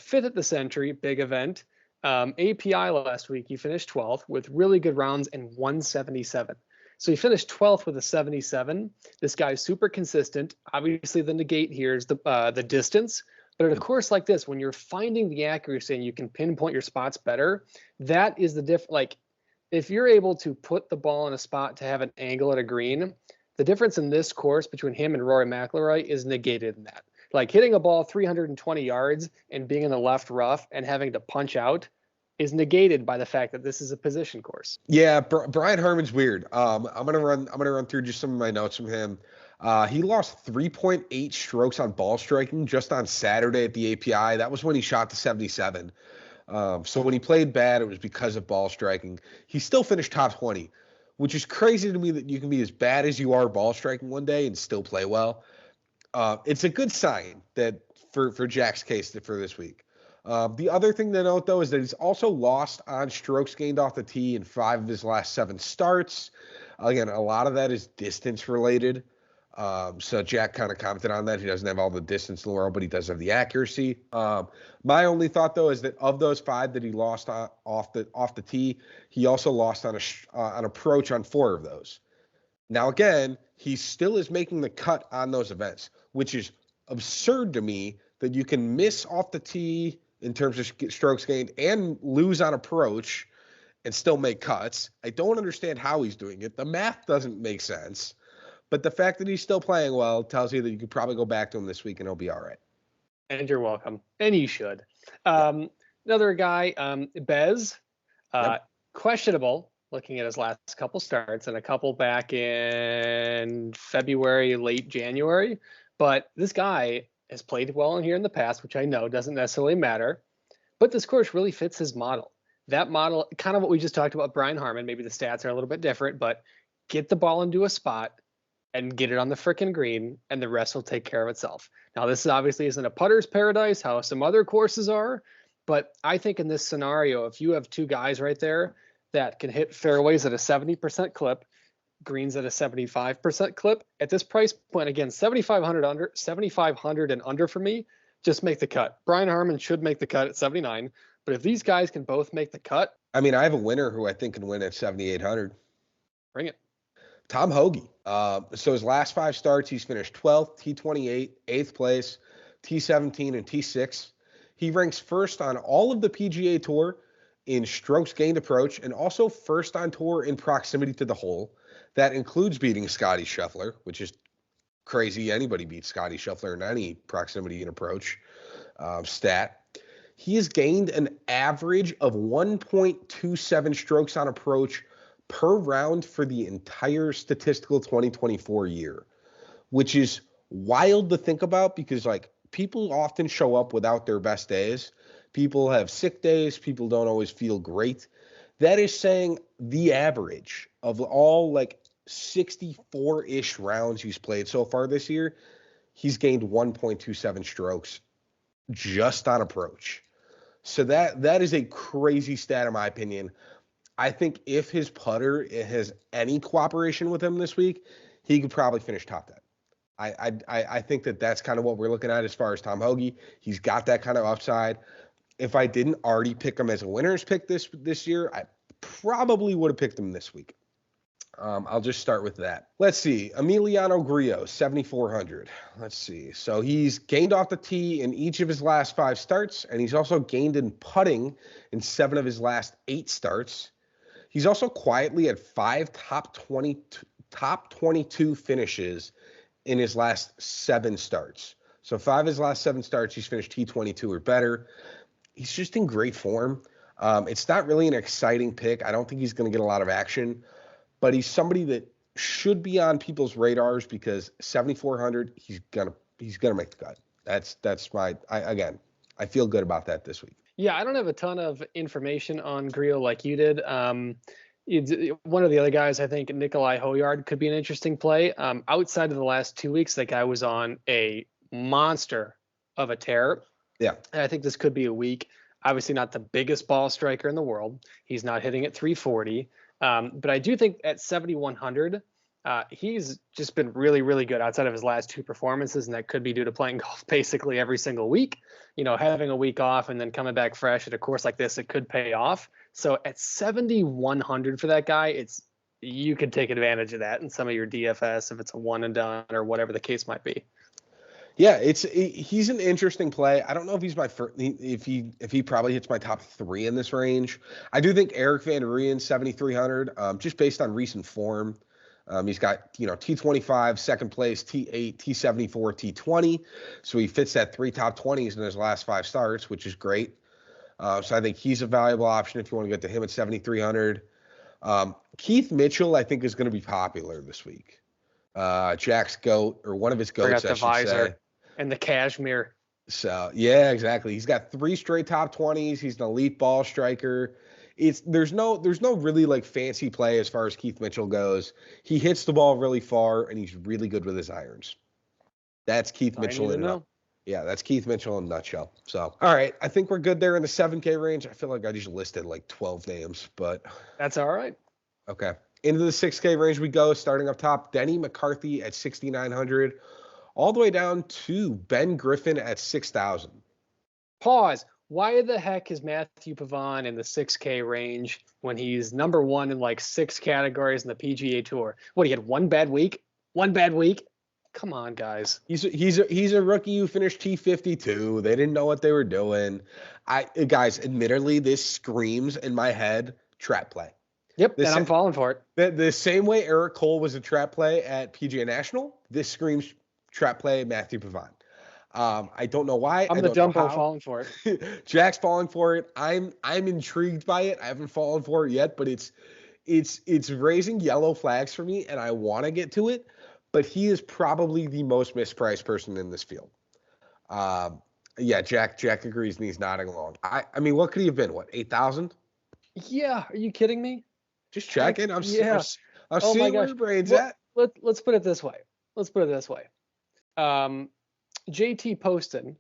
fifth at the Century, big event. API last week, you finished 12th with really good rounds and 177. So you finished 12th with a 77. This guy's super consistent. Obviously, the negate here is the distance. But at a course like this, when you're finding the accuracy and you can pinpoint your spots better, that is the like, if you're able to put the ball in a spot to have an angle at a green, the difference in this course between him and Rory McIlroy is negated in that. Like hitting a ball 320 yards and being in the left rough and having to punch out is negated by the fact that this is a position course. Yeah, Brian Harman's weird. I'm gonna run through just some of my notes from him. He lost 3.8 strokes on ball striking just on Saturday at the API. That was when he shot to 77. So when he played bad, it was because of ball striking. He still finished top 20, which is crazy to me that you can be as bad as you are ball striking one day and still play well. It's a good sign that for Jack's case for this week. The other thing to note, though, is that he's also lost on strokes gained off the tee in 5 of his last 7 starts. Again, a lot of that is distance related. So Jack kind of commented on that. He doesn't have all the distance in the world, but he does have the accuracy. My only thought, though, is that of those 5 that he lost off the tee, he also lost on an approach on 4 of those. Now, again, he still is making the cut on those events, which is absurd to me that you can miss off the tee in terms of strokes gained and lose on approach and still make cuts. I don't understand how he's doing it. The math doesn't make sense. But the fact that he's still playing well tells you that you could probably go back to him this week and he'll be all right. And you're welcome. And you should. Another guy, Bez, questionable, looking at his last couple starts and a couple back in February, late January. But this guy has played well in here in the past, which I know doesn't necessarily matter. But this course really fits his model. That model, kind of what we just talked about, Brian Harman, maybe the stats are a little bit different, but get the ball into a spot and get it on the frickin' green, and the rest will take care of itself. Now, this obviously isn't a putter's paradise, how some other courses are, but I think in this scenario, if you have 2 guys right there that can hit fairways at a 70% clip, greens at a 75% clip, at this price point, again, 7,500 and under for me, just make the cut. Brian Harman should make the cut at 79, but if these guys can both make the cut. I mean, I have a winner who I think can win at 7,800. Bring it. Tom Hoge. So his last 5 starts, he's finished 12th, T28, 8th place, T17, and T6. He ranks first on all of the PGA Tour in strokes gained approach and also first on tour in proximity to the hole. That includes beating Scottie Scheffler, which is crazy. Anybody beats Scottie Scheffler in any proximity and approach stat. He has gained an average of 1.27 strokes on approach per round for the entire statistical 2024 year, which is wild to think about because, like, people often show up without their best days. People have sick days. People don't always feel great. That is saying the average of all, like, 64-ish rounds he's played so far this year, he's gained 1.27 strokes just on approach. So that is a crazy stat in my opinion. I think if his putter has any cooperation with him this week, he could probably finish top 10. I think that's kind of what we're looking at as far as Tom Hoge. He's got that kind of upside. If I didn't already pick him as a winner's pick this year, I probably would have picked him this week. I'll just start with that. Let's see. Emiliano Grillo, 7,400. Let's see. So he's gained off the tee in each of his last 5 starts, and he's also gained in putting in 7 of his last 8 starts. He's also quietly had 5 top 22 finishes in his last 7 starts. So 5 of his last 7 starts, he's finished T22 or better. He's just in great form. It's not really an exciting pick. I don't think he's going to get a lot of action, but he's somebody that should be on people's radars because 7,400, he's gonna make the cut. That's my I feel good about that this week. Yeah, I don't have a ton of information on Grillo like you did. One of the other guys, I think Nikolai Hoyard could be an interesting play. Outside of the last 2 weeks, that guy was on a monster of a tear. Yeah. And I think this could be a week. Obviously not the biggest ball striker in the world. He's not hitting at 340. But I do think at 7,100, he's just been really, really good outside of his last two performances, and that could be due to playing golf basically every single week. Having a week off and then coming back fresh at a course like this, it could pay off. So at 7,100 for that guy, you could take advantage of that in some of your DFS if it's a one and done or whatever the case might be. Yeah, he's an interesting play. I don't know if he's my first, if he probably hits my top 3 in this range. I do think Eric Van Rooyen 7,300, just based on recent form. He's got T25 second place, T8, T74, T20, so he fits that 3 top 20s in his last 5 starts, which is great. So I think he's a valuable option if you want to get to him at 7,300. Keith Mitchell, I think, is going to be popular this week. Jack's GOAT, or one of his GOATs, I should say. And the cashmere. So, yeah, exactly. He's got 3 straight top 20s. He's an elite ball striker. There's no really like fancy play as far as Keith Mitchell goes. He hits the ball really far, and he's really good with his irons. That's Keith Mitchell that's Keith Mitchell in a nutshell. So, all right, I think we're good there in the 7K range. I feel like I just listed like 12 names, but that's all right. Okay. Into the 6K range we go, starting up top, Denny McCarthy at 6,900, all the way down to Ben Griffin at 6,000. Pause. Why the heck is Matthew Pavon in the 6K range when he's number 1 in like 6 categories in the PGA Tour? What, he had one bad week? Come on, guys. He's a rookie who finished T52. They didn't know what they were doing. Guys, admittedly, this screams in my head trap play. Yep, and I'm falling for it. The same way Eric Cole was a trap play at PGA National, this screams trap play Matthew Pavon. I don't know why. I'm the Dumbo falling for it. Jack's falling for it. I'm intrigued by it. I haven't fallen for it yet, but it's raising yellow flags for me, and I want to get to it. But he is probably the most mispriced person in this field. Yeah, Jack agrees, and he's nodding along. I mean, what could he have been? What, 8,000? Yeah, are you kidding me? Just checking. I'm seeing where your brain's at. Let's put it this way. JT Poston,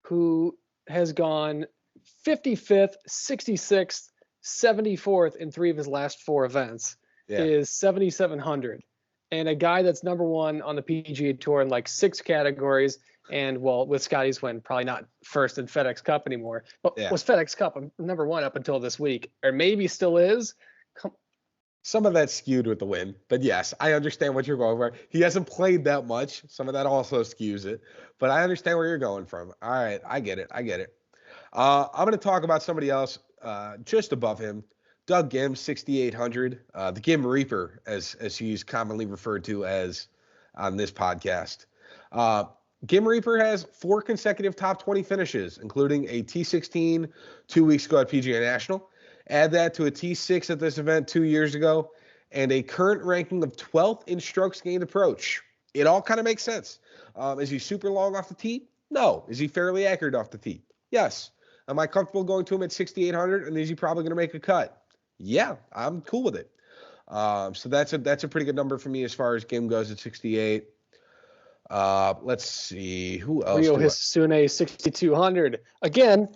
who has gone 55th, 66th, 74th in 3 of his last 4 events, is 7,700. And a guy that's number 1 on the PGA Tour in like 6 categories, and well, with Scottie's win, probably not first in FedEx Cup anymore, but was FedEx Cup number 1 up until this week, or maybe still is. Some of that's skewed with the win, but yes, I understand what you're going for. He hasn't played that much. Some of that also skews it, but I understand where you're going from. All right, I get it. I'm going to talk about somebody else just above him, Doug Gim, 6,800, the Gim Reaper, as he's commonly referred to as on this podcast. Gim Reaper has 4 consecutive top 20 finishes, including a T16 2 weeks ago at PGA National. Add that to a T6 at this event 2 years ago, and a current ranking of 12th in strokes gained approach. It all kind of makes sense. Is he super long off the tee? No. Is he fairly accurate off the tee? Yes. Am I comfortable going to him at 6,800, and is he probably going to make a cut? Yeah, I'm cool with it. So that's a pretty good number for me as far as Gim goes at 68. Let's see. Who else? Ryo Hisasune, 6,200. Again,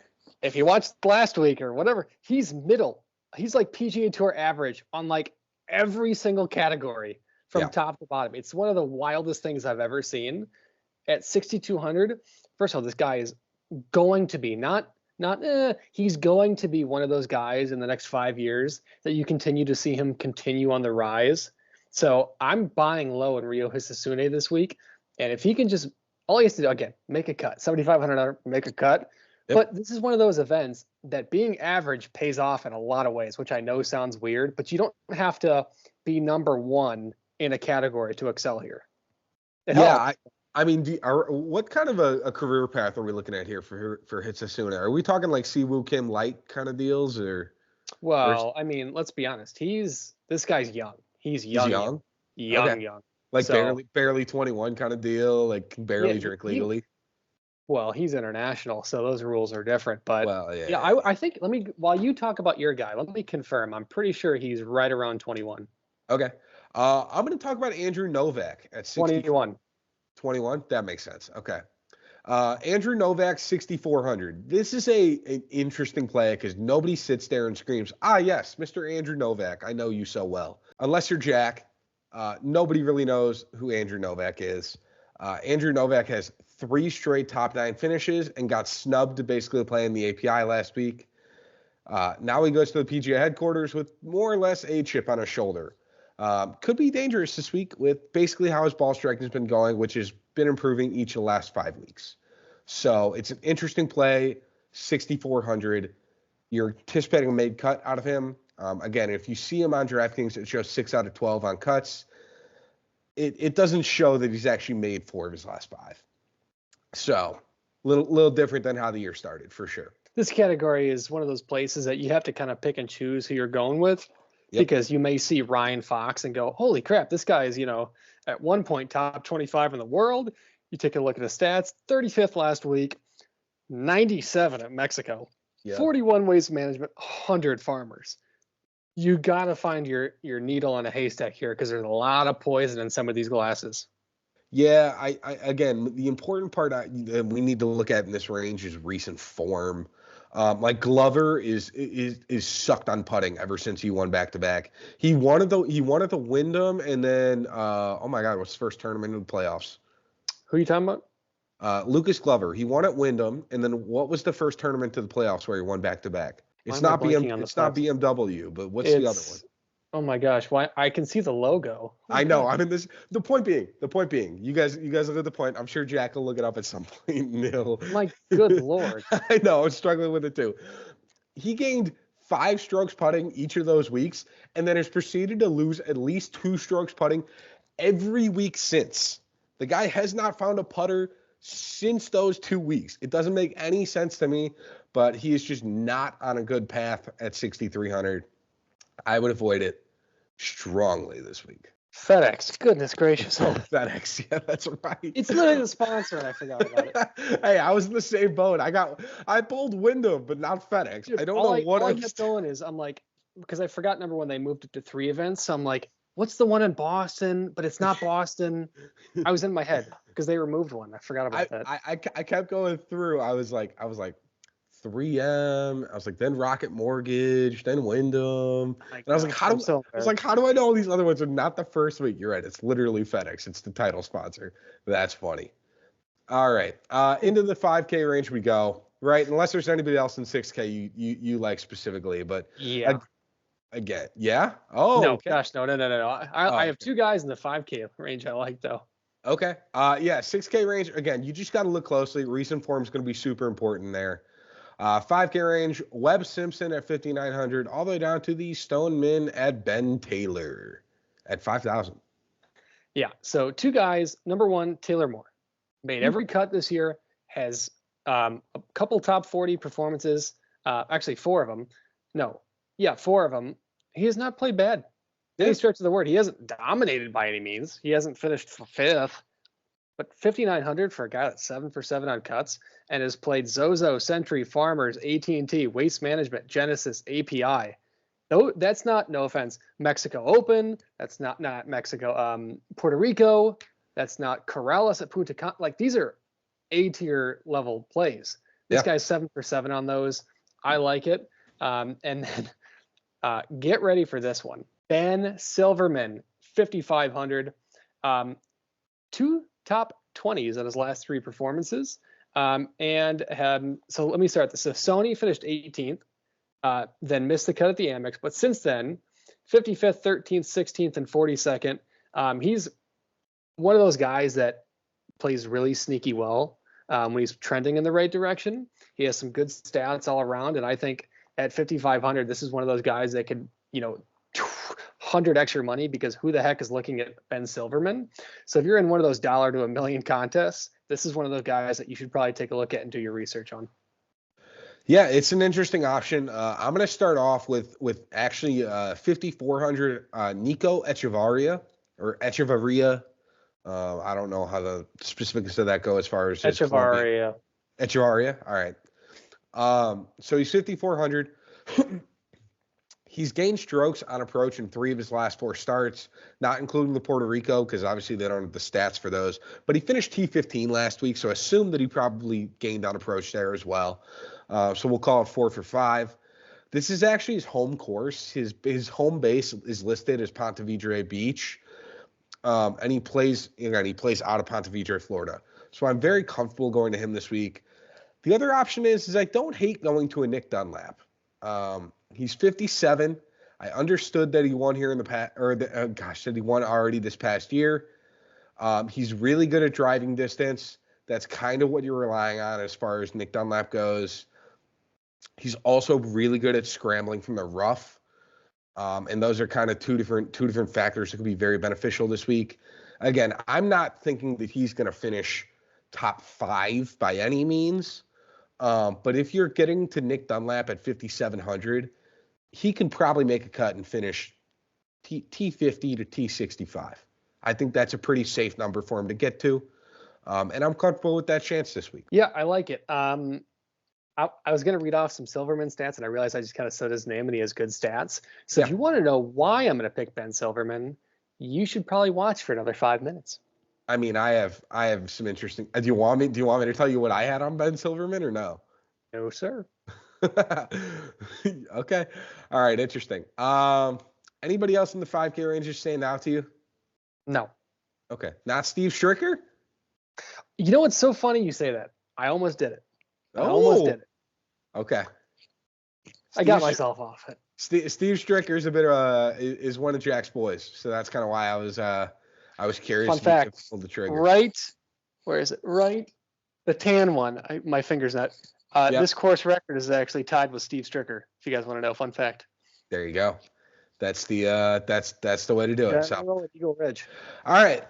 if you watched last week or whatever, he's middle. He's like PGA Tour average on like every single category from top to bottom. It's one of the wildest things I've ever seen. At 6,200, first of all, this guy is going to be he's going to be one of those guys in the next 5 years that you continue to see him continue on the rise. So I'm buying low in Ryo Hisasune this week. And if he can just, all he has to do, again, make a cut, $7,500, make a cut. Yep. But this is one of those events that being average pays off in a lot of ways, which I know sounds weird, but you don't have to be number 1 in a category to excel here. I mean, what kind of a career path are we looking at here for Hisasune? Are we talking like Siwoo Kim light kind of deals, or? Well, I mean, let's be honest. This guy's young. He's young. Young. Like barely 21 kind of deal, like can barely drink legally. Well, he's international, so those rules are different. But I think while you talk about your guy, let me confirm. I'm pretty sure he's right around 21. Okay. I'm going to talk about Andrew Novak at 21. 21? That makes sense. Okay. Andrew Novak, 6,400. This is an interesting play because nobody sits there and screams, yes, Mr. Andrew Novak. I know you so well. Unless you're Jack, nobody really knows who Andrew Novak is. Andrew Novak has 3 straight top 9 finishes and got snubbed to basically play in the API last week. Now he goes to the PGA headquarters with more or less a chip on his shoulder. Could be dangerous this week with basically how his ball striking has been going, which has been improving each of the last 5 weeks. So it's an interesting play, 6,400. You're anticipating a made cut out of him. Again, if you see him on DraftKings, it shows 6 out of 12 on cuts. It doesn't show that he's actually made 4 of his last 5. So little different than how the year started, for sure. This category is one of those places that you have to kind of pick and choose who you're going with. Yep. Because you may see Ryan Fox and go, holy crap, this guy is, at one point top 25 in the world. You take a look at his stats, 35th last week, 97 at Mexico, 41 waste management, 100 farmers. You got to find your needle in a haystack here because there's a lot of poison in some of these glasses. Yeah, I again, the important part that we need to look at in this range is recent form. Like Glover is sucked on putting ever since he won back-to-back. He won at the Wyndham, and then oh my God, what's his first tournament in the playoffs? Who are you talking about? Lucas Glover. He won at Wyndham, and then what was the first tournament to the playoffs where he won back-to-back? It's not BMW, but what's the other one? Oh my gosh! Why I can see the logo. I know. I mean, the point being. You guys look at the point. I'm sure Jack will look it up at some point. My good Lord. I know. I'm struggling with it too. He gained 5 strokes putting each of those weeks, and then has proceeded to lose at least 2 strokes putting every week since. The guy has not found a putter since those 2 weeks. It doesn't make any sense to me, but he is just not on a good path at 6,300. I would avoid it strongly this week. FedEx, goodness gracious. Oh, FedEx, yeah, that's right. It's literally the sponsor, and I forgot about it. Hey, I was in the same boat. I pulled Wyndham, but not FedEx. Dude, I don't know what I kept going is I'm like, because I forgot number one, they moved it to 3 events. So I'm like, what's the one in Boston? But it's not Boston. I was in my head because they removed one. I forgot about that. I kept going through. I was like 3M. I was like, then Rocket Mortgage, then Wyndham. And I was like, how do I know all these other ones are not the first week? You're right. It's literally FedEx. It's the title sponsor. That's funny. All right. Into the 5K range we go. Right. Unless there's anybody else in 6K you like specifically, but yeah. Again, yeah. Oh no, okay. Gosh, no. I have 2 guys in the 5K range I like though. Okay. Yeah, 6K range. Again, you just got to look closely. Recent form is going to be super important there. 5K range, Webb Simpson at 5,900, all the way down to the Stone Min at Ben Taylor at 5,000. Yeah, so 2 guys. Number 1, Taylor Moore. Made every cut this year, has a couple top 40 performances. Actually, 4 of them. No, yeah, 4 of them. He has not played bad. Any stretch of the word. He hasn't dominated by any means. He hasn't finished 5th. But 5,900 for a guy that's 7 for 7 on cuts and has played Zozo, Sentry, Farmers, AT&T, Waste Management, Genesis, API. No, that's not, no offense, Mexico Open. That's not Mexico, Puerto Rico. That's not Corrales at Punta Cana. Like, these are A-tier level plays. This guy's 7 for 7 on those. I like it. And then get ready for this one. Ben Silverman, 5,500. 2 top 20s at his last 3 performances. So let me start this. So Sony finished 18th, then missed the cut at the Amex. But since then, 55th, 13th, 16th, and 42nd. He's one of those guys that plays really sneaky well when he's trending in the right direction. He has some good stats all around. And I think at 5,500, this is one of those guys that could, 100 extra money because who the heck is looking at Ben Silverman? So if you're in one of those $1 to $1 million contests, this is one of those guys that you should probably take a look at and do your research on. Yeah, it's an interesting option. I'm going to start off with actually 5,400 Nico Echevarria or Echevarria. I don't know how the specifics of that go as far as Echevarria. Echevarria. All right. So he's 5,400. He's gained strokes on approach in 3 of his last 4 starts, not including the Puerto Rico, because obviously they don't have the stats for those. But he finished T15 last week, so assume that he probably gained on approach there as well. So we'll call it 4 for 5. This is actually his home course. His home base is listed as Ponte Vedre Beach, and he plays out of Ponte Vedre, Florida. So I'm very comfortable going to him this week. The other option is I don't hate going to a Nick Dunlap. He's 57. I understood that he won here in the past, that he won already this past year. He's really good at driving distance. That's kind of what you're relying on as far as Nick Dunlap goes. He's also really good at scrambling from the rough. And those are kind of two different factors that could be very beneficial this week. Again, I'm not thinking that he's going to finish top 5 by any means. But if you're getting to Nick Dunlap at 5,700, he can probably make a cut and finish T50 to T65. I think that's a pretty safe number for him to get to. And I'm comfortable with that chance this week. Yeah, I like it. I was going to read off some Silverman stats, and I realized I just kind of said his name, and he has good stats. So if you want to know why I'm going to pick Ben Silverman, you should probably watch for another 5 minutes. I mean, I have some interesting. Do you want me to tell you what I had on Ben Silverman or no? No, sir. Okay. All right. Interesting. Anybody else in the 5K range just stand out to you? No. Okay. Not Steve Stricker? You know what's so funny you say that? I almost did it. I almost did it. Okay. I got myself off it. Steve Stricker is a bit is one of Jack's boys, so that's kind of why I was curious. Fun fact. To pull the trigger. Right. Where is it? Right. The tan one. My finger's not. This course record is actually tied with Steve Stricker. If you guys want to know, fun fact. There you go. That's the that's the way to do it. So. Eagle Ridge. All right.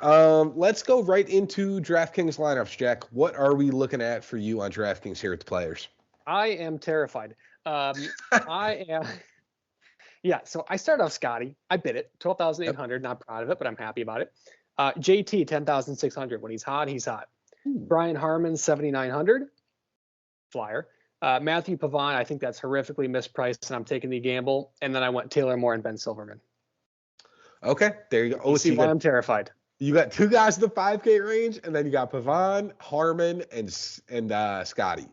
Let's go right into DraftKings lineups, Jack. What are we looking at for you on DraftKings here at the Players? I am terrified. I am. Yeah. So I started off Scottie. I bid it 12,800. Not proud of it, but I'm happy about it. JT 10,600. When he's hot, he's hot. Brian Harman 7,900. Flyer. Matthew Pavon, I think that's horrifically mispriced, and I'm taking the gamble. And then I went Taylor Moore and Ben Silverman. Okay, there you go. Oh, see why I'm terrified. You got 2 guys in the 5K range, and then you got Pavon, Harman, and Scottie.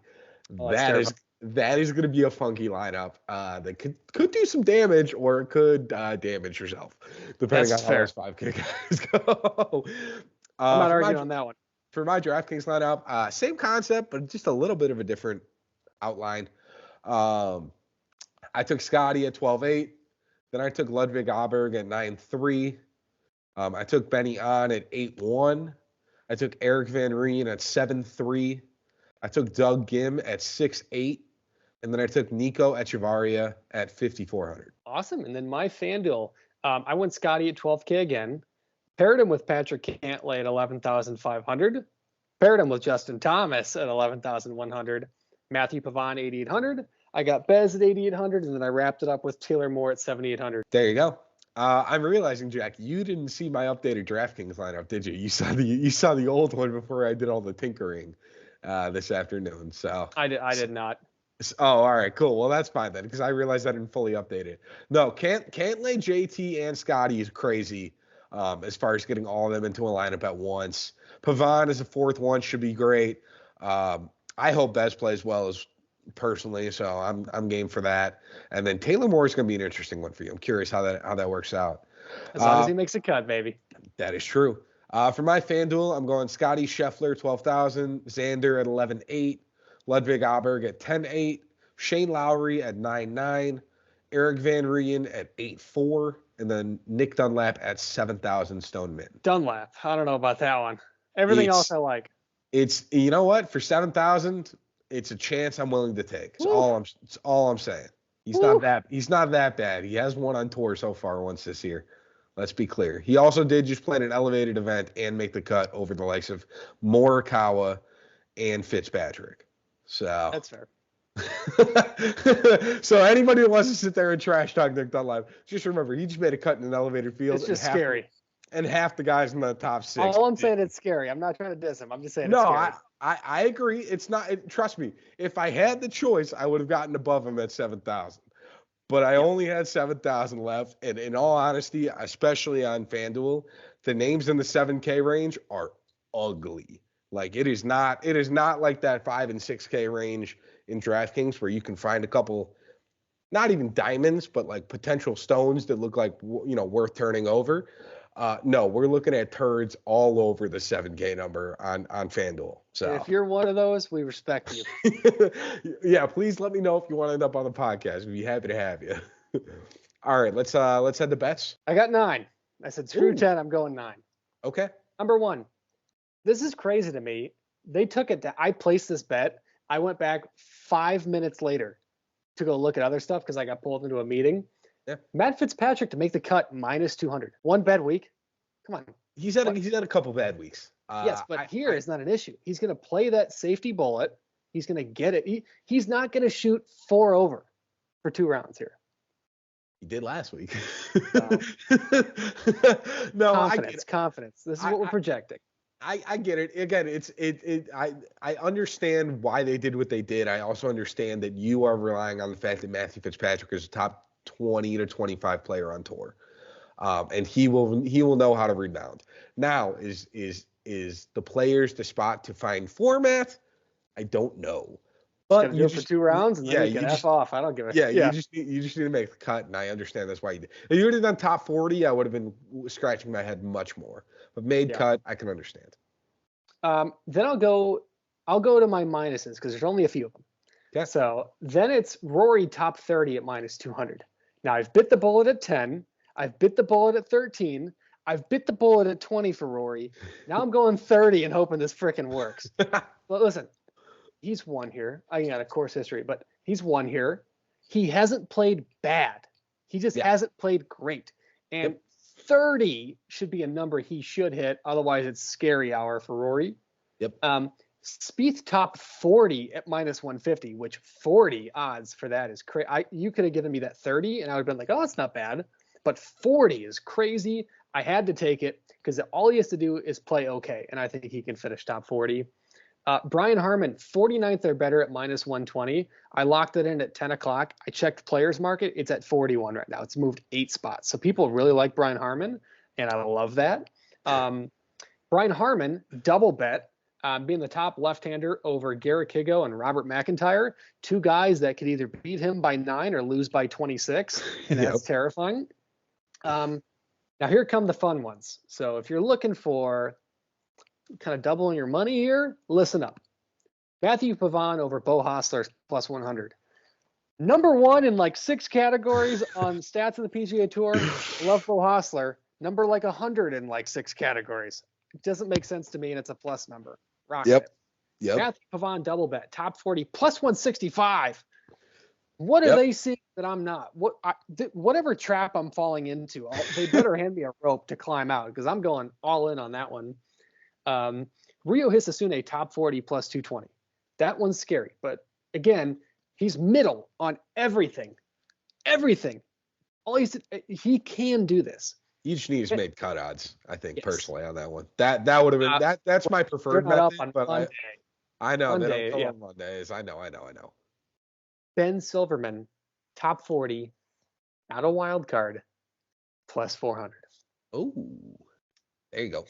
That is going to be a funky lineup. That could do some damage, or it could damage yourself, depending on how those 5K guys go. I'm not arguing on that one. For my DraftKings lineup, same concept, but just a little bit of a different outline. I took Scottie at 12.8. Then I took Ludwig Aberg at 9.3. I took Benny On at 8.1. I took Eric Van Reen at 7.3. I took Doug Gim at 6.8. And then I took Nico Echevarria at 5,400. Awesome. And then my FanDuel, I went Scottie at 12K again. Paired him with Patrick Cantlay at 11,500. Paired him with Justin Thomas at 11,100. Matthew Pavon 8,800. I got Bez at 8,800, and then I wrapped it up with Taylor Moore at 7,800. There you go. I'm realizing, Jack, you didn't see my updated DraftKings lineup, did you? You saw the old one before I did all the tinkering this afternoon. So I did not. Oh, all right, cool. Well, that's fine then, because I realized I didn't fully update it. No, Cantlay, JT, and Scottie is crazy. As far as getting all of them into a lineup at once. Pavon as a 4th one should be great. I hope Bez plays well as personally, so I'm game for that. And then Taylor Moore is going to be an interesting one for you. I'm curious how that works out. As long as he makes a cut, baby. That is true. For my FanDuel, I'm going Scottie Scheffler 12,000, Xander at 11.8, Ludwig Aberg at 10.8, Shane Lowry at 9.9, Eric Van Reen at 8.4. And then Nick Dunlap at 7,000 Stone Mint. Dunlap. I don't know about that one. Everything else I like. It's, you know what? For 7,000, it's a chance I'm willing to take. It's all I'm saying. He's not that bad. He has won on tour so far once this year. Let's be clear. He also did just play an elevated event and make the cut over the likes of Morikawa and Fitzpatrick. So that's fair. So anybody who wants to sit there and trash talk Nick Dunlap, just remember he just made a cut in an elevated field. It's just scary. And half the guys in the top 6. All I'm saying, it's scary. I'm not trying to diss him. I'm just saying it's scary. I agree. It's not. Trust me. If I had the choice, I would have gotten above him at 7,000. but I only had 7,000 left. And in all honesty, especially on FanDuel, the names in the 7K range are ugly. Like it is not like that 5 and 6K range in DraftKings where you can find a couple, not even diamonds, but like potential stones that look like, worth turning over. No, we're looking at turds all over the 7K number on FanDuel. So if you're one of those, we respect you. Yeah, please let me know if you want to end up on the podcast. We'd be happy to have you. All right, let's head to bets. I got 9. I said screw 10. I'm going 9. Okay. Number 1. This is crazy to me. They took it. I placed this bet. I went back 5 minutes later to go look at other stuff because I got pulled into a meeting. Yeah. Matt Fitzpatrick to make the cut minus 200. One bad week. Come on. He's had a couple bad weeks. Yes, but it's not an issue. He's going to play that safety bullet. He's going to get it. He's not going to shoot 4 over for 2 rounds here. He did last week. No, confidence. This is what we're projecting. I get it. Again, I understand why they did what they did. I also understand that you are relying on the fact that Matthew Fitzpatrick is a top 20 to 25 player on tour. And he will know how to rebound. Now, is the players the spot to find format? I don't know. But you do it for 2 rounds and then you can F off. I don't give a yeah. You just need to make the cut, and I understand that's why you did. If you would have done top 40, I would have been scratching my head much more. But cut, I can understand. Then I'll go to my minuses because there's only a few of them. Okay. So then it's Rory top 30 at minus 200. Now I've bit the bullet at 10. I've bit the bullet at 13. I've bit the bullet at 20 for Rory. Now I'm going 30 and hoping this frickin' works. But listen, he's won here. I got a course history, but he's won here. He hasn't played bad. He just hasn't played great. And 30 should be a number he should hit. Otherwise, it's scary hour for Rory. Yep. Spieth top 40 at minus 150, which 40 odds for that is crazy. You could have given me that 30, and I would have been like, oh, that's not bad. But 40 is crazy. I had to take it because all he has to do is play okay, and I think he can finish top 40. Brian Harman, 49th or better at minus 120. I locked it in at 10 o'clock. I checked Players Market. It's at 41 right now. It's moved 8 spots. So people really like Brian Harman, and I love that. Brian Harman, double bet, being the top left-hander over Garrett Kigo and Robert McIntyre, 2 guys that could either beat him by 9 or lose by 26, and that's terrifying. Now here come the fun ones. So if you're looking for kind of doubling your money here, listen up. Matthew Pavon over Bo Hostler plus 100. Number 1 in like 6 categories on stats of the PGA Tour. Love Bo Hostler. Number like 100 in like 6 categories. It doesn't make sense to me, and it's a plus number. Rock it. Yep. Matthew Pavon double bet, top 40, plus 165. What are they seeing that I'm not? Whatever trap I'm falling into, they better hand me a rope to climb out because I'm going all in on that one. Rio Hisasune, top 40, plus 220. That one's scary. But again, he's middle on everything. Everything. He can do this. You just need his made cut odds, I think, personally, on that one. That would have been that's my preferred method. But I know they don't on Mondays. I know. Ben Silverman, top 40, not a wild card, plus 400. Oh, there you go.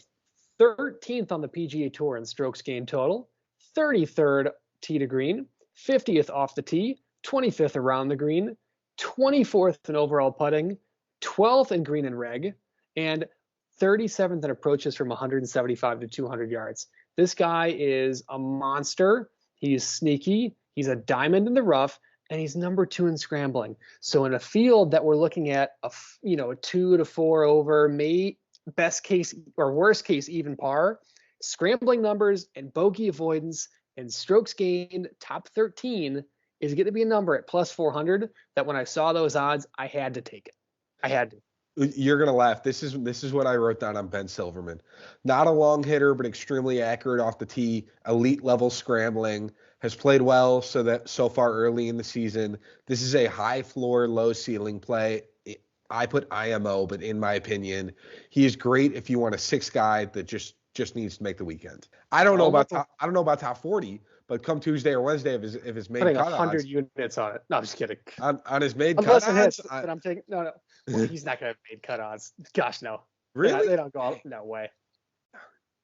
13th on the PGA Tour in strokes gained total, 33rd tee to green, 50th off the tee, 25th around the green, 24th in overall putting, 12th in green and reg, and 37th in approaches from 175 to 200 yards. This guy is a monster. He's sneaky. He's a diamond in the rough, and he's number 2 in scrambling. So in a field that we're looking at, a 2 to 4 over, best case or worst case even par, scrambling numbers and bogey avoidance and strokes gained top 13 is going to be a number at plus 400 that when I saw those odds, I had to take it. I had to. You're going to laugh. This is what I wrote down on Ben Silverman. Not a long hitter, but extremely accurate off the tee, elite level scrambling, has played well so far early in the season. This is a high floor, low ceiling play. I put IMO, but in my opinion, he is great if you want a 6 guy that just needs to make the weekend. I don't know about top 40, But come Tuesday or Wednesday, if his main putting cut 100 odds units on it. No, I'm just kidding. on his main Unless cut it hits, odds, but I'm taking no. Well, he's not gonna have made cut odds. Gosh, no. really, They don't go out. No way.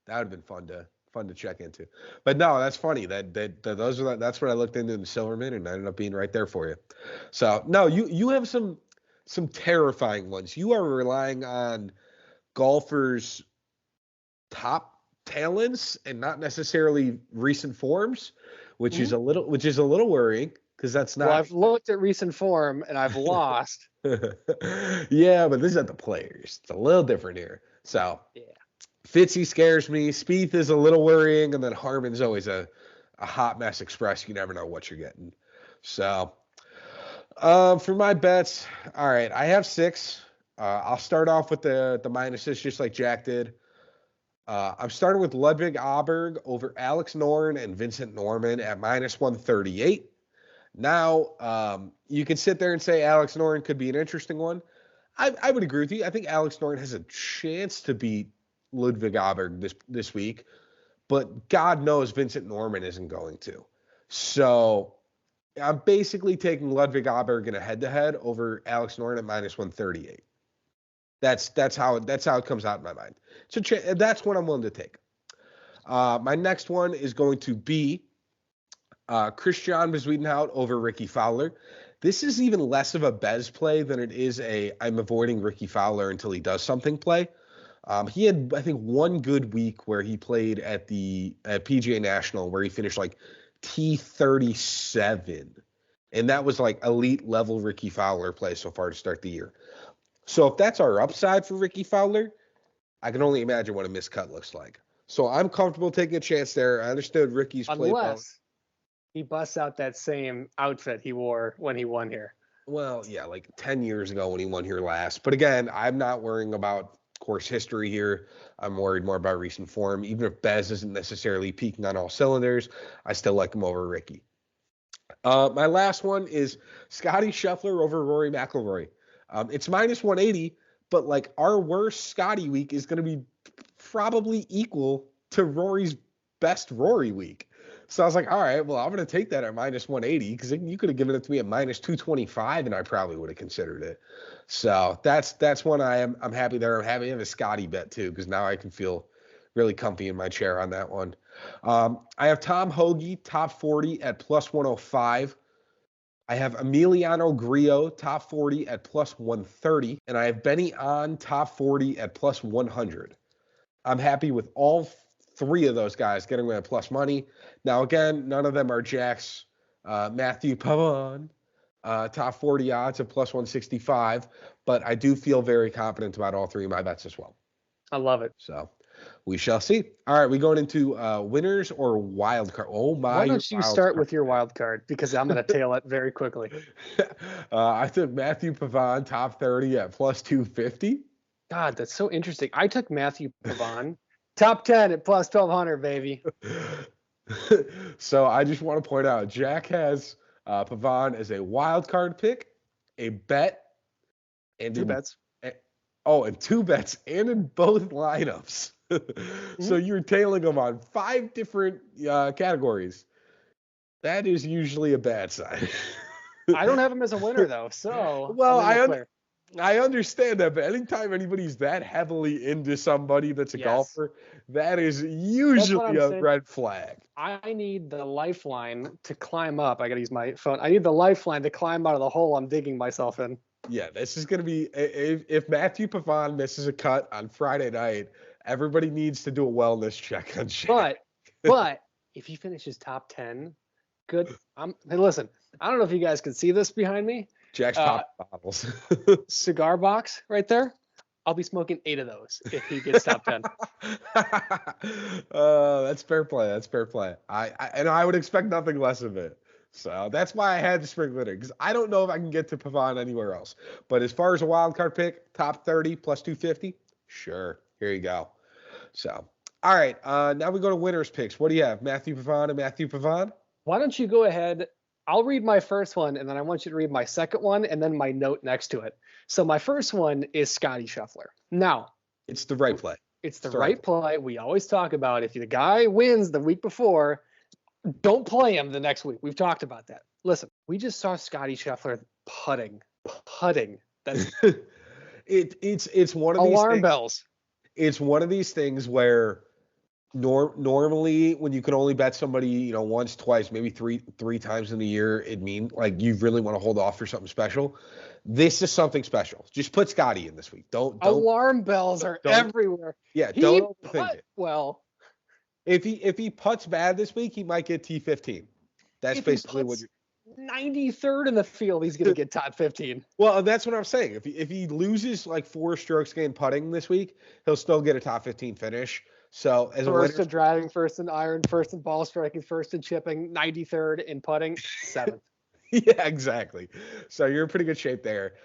that would have been fun to check into. But no, that's funny. That's what I looked into in the Silverman, and I ended up being right there for you. So no, you have some terrifying ones. You are relying on golfers' top talents and not necessarily recent forms, which is a little worrying because that's not. Well, I've looked at recent form and I've lost. Yeah, but this is at the Players. It's a little different here. So Yeah. Fitzy scares me. Spieth is a little worrying, and then Harmon's always a hot mess express. You never know what you're getting. So for my bets, all right, I have 6. I'll start off with the minuses just like Jack did. I'm starting with Ludwig Aberg over Alex Noren and Vincent Norman at -138. Now, you can sit there and say Alex Noren could be an interesting one. I would agree with you. I think Alex Noren has a chance to beat Ludwig Aberg this week, but God knows Vincent Norman isn't going to. So I'm basically taking Ludwig Aberg in a head-to-head over Alex Noren at -138. That's how it comes out in my mind. So that's what I'm willing to take. My next one is going to be Christian Bezuidenhout over Ricky Fowler. This is even less of a Bez play than it is I'm avoiding Ricky Fowler until he does something play. He had, I think, one good week where he played at PGA National where he finished like T37. And that was like elite level Ricky Fowler play so far to start the year. So if that's our upside for Ricky Fowler, I can only imagine what a miscut looks like. So I'm comfortable taking a chance there. I understood Ricky's play. Unless he busts out that same outfit he wore when he won here. Well, yeah, like 10 years ago when he won here last. But again, I'm not worrying about course history here. I'm worried more about recent form. Even if Bez isn't necessarily peaking on all cylinders, I still like him over Ricky. My last one is Scottie Scheffler over Rory McIlroy. It's -180, but like our worst Scottie week is going to be probably equal to Rory's best Rory week. So I was like, all right, well, I'm going to take that at -180 because you could have given it to me at -225 and I probably would have considered it. So that's one I'm happy there. I'm happy to have a Scottie bet too because now I can feel really comfy in my chair on that one. I have Tom Hoagie, top 40 at +105. I have Emiliano Grillo, top 40 at +130. And I have Benny On, top 40 at +100. I'm happy with all 3 of those guys getting away at plus money. Now, again, none of them are Jack's Matthew Pavon, top 40 odds at +165. But I do feel very confident about all 3 of my bets as well. I love it. So we shall see. All right, we going into winners or wild card. Oh my! Why don't you start with your wild card because I'm going to tail it very quickly. I took Matthew Pavon top 30 at +250. God, that's so interesting. I took Matthew Pavon top 10 at +1200, baby. So I just want to point out, Jack has Pavon as a wild card pick, a bet, and 2 bets. And 2 bets, and in both lineups. So you're tailing them on 5 different categories. That is usually a bad sign. I don't have him as a winner though, so well, I understand that, but anytime anybody's that heavily into somebody that's a golfer, that is usually a red flag. I need the lifeline to climb up. I got to use my phone. I need the lifeline to climb out of the hole I'm digging myself in. Yeah, this is going to be if Matthew Pavon misses a cut on Friday night, everybody needs to do a wellness check on Jack. But if he finishes top 10, good. Hey, listen, I don't know if you guys can see this behind me. Jack's pop bottles. Cigar box right there. I'll be smoking 8 of those if he gets top 10. That's fair play. That's fair play. I would expect nothing less of it. So that's why I had to sprinkle it in because I don't know if I can get to Pavon anywhere else. But as far as a wild card pick, top 30 +250, sure. Here you go. So, all right. Now we go to winners picks. What do you have? Matthew Pavon and Matthew Pavon? Why don't you go ahead? I'll read my first one, and then I want you to read my second one, and then my note next to it. So my first one is Scottie Scheffler. Now, it's the right play. It's the right play. We always talk about if the guy wins the week before, Don't play him the next week. We've talked about that. Listen, we just saw Scottie Scheffler putting. That's it's one of alarm these things, bells. It's one of these things where normally when you can only bet somebody, once, twice, maybe three times in a year, it means like you really want to hold off for something special. This is something special. Just put Scotty in this week. Don't alarm bells are everywhere. Yeah, don't overthink it. Well, if he putts bad this week, he might get T15. That's basically what you're 93rd in the field, he's going to get top 15. Well, that's what I'm saying. If he loses like 4 strokes gained putting this week, he'll still get a top 15 finish. So as first in driving, first in iron, first in ball striking, first in chipping, 93rd in putting, 7th. Yeah, exactly. So you're in pretty good shape there.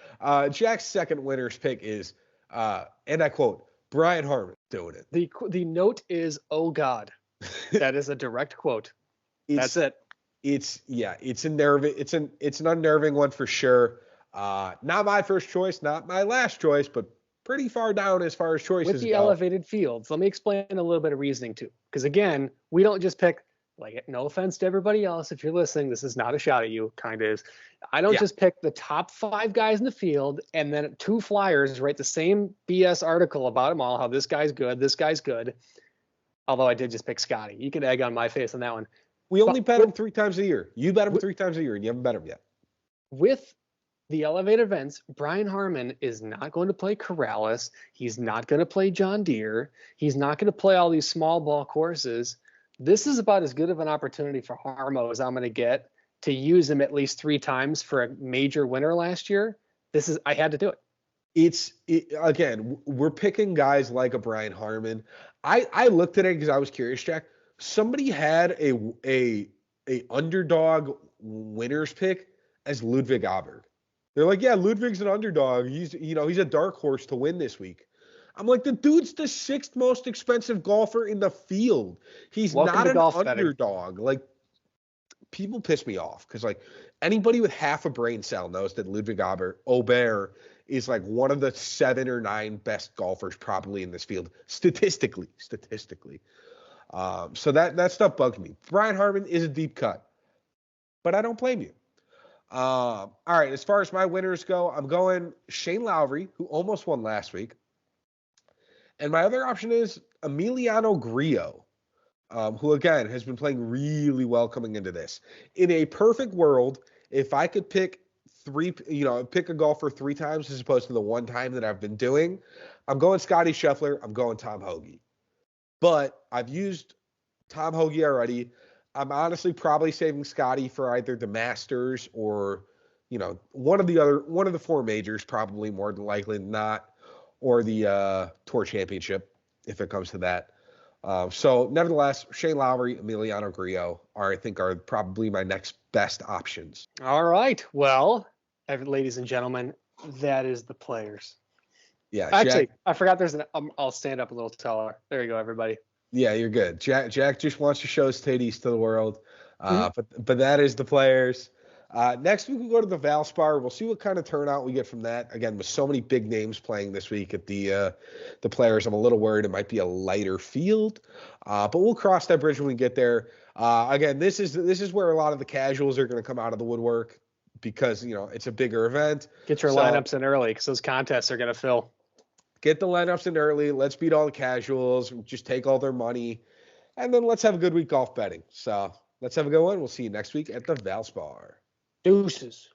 Jack's second winner's pick is, and I quote, Brian Harman doing it. The note is, oh God. That is a direct quote. That's it. It's unnerving. It's an unnerving one for sure. Not my first choice, not my last choice, but pretty far down as far as choices with the go. Elevated fields. Let me explain a little bit of reasoning too, because again, we don't just pick. Like, no offense to everybody else, if you're listening, this is not a shot at you. Kind of is. I don't just pick the top 5 guys in the field and then 2 flyers write the same BS article about them all. How this guy's good, this guy's good. Although I did just pick Scotty. You can egg on my face on that one. We only bet him 3 times a year. You bet him 3 times a year, and you haven't bet him yet. With the elevated events, Brian Harman is not going to play Corrales. He's not going to play John Deere. He's not going to play all these small ball courses. This is about as good of an opportunity for Harmo as I'm going to get to use him at least 3 times for a major winner last year. I had to do it. Again, we're picking guys like a Brian Harman. I looked at it because I was curious, Jack. Somebody had a underdog winner's pick as Ludwig Aberg. They're like, yeah, Ludwig's an underdog. He's a dark horse to win this week. I'm like, the dude's the 6th most expensive golfer in the field. He's not an underdog. Betting. Like, people piss me off because, like, anybody with half a brain cell knows that Ludwig Aubert is like one of the 7 or 9 best golfers probably in this field, statistically. So that stuff bugs me. Brian Harman is a deep cut, but I don't blame you. All right, as far as my winners go, I'm going Shane Lowry, who almost won last week. And my other option is Emiliano Grillo, who, again, has been playing really well coming into this. In a perfect world, if I could pick a golfer 3 times as opposed to the 1 time that I've been doing, I'm going Scottie Scheffler, I'm going Tom Hoge. But I've used Tom Hoge already. I'm honestly probably saving Scottie for either the Masters or, one of the 4 majors, probably more than likely than not, or the Tour Championship, if it comes to that. So nevertheless, Shane Lowry, Emiliano Grillo I think are probably my next best options. All right. Well, ladies and gentlemen, that is the players. Yeah. Actually, Jack, I forgot there's I'll stand up a little taller. There you go, everybody. Yeah, you're good. Jack just wants to show his titties to the world. But that is the players. Next week, we'll go to the Valspar. We'll see what kind of turnout we get from that. Again, with so many big names playing this week at the players, I'm a little worried it might be a lighter field. But we'll cross that bridge when we get there. Again, this is where a lot of the casuals are going to come out of the woodwork because, it's a bigger event. Get your lineups in early because those contests are going to fill. Get the lineups in early. Let's beat all the casuals. Just take all their money. And then let's have a good week golf betting. So let's have a good one. We'll see you next week at the Valspar. Deuces.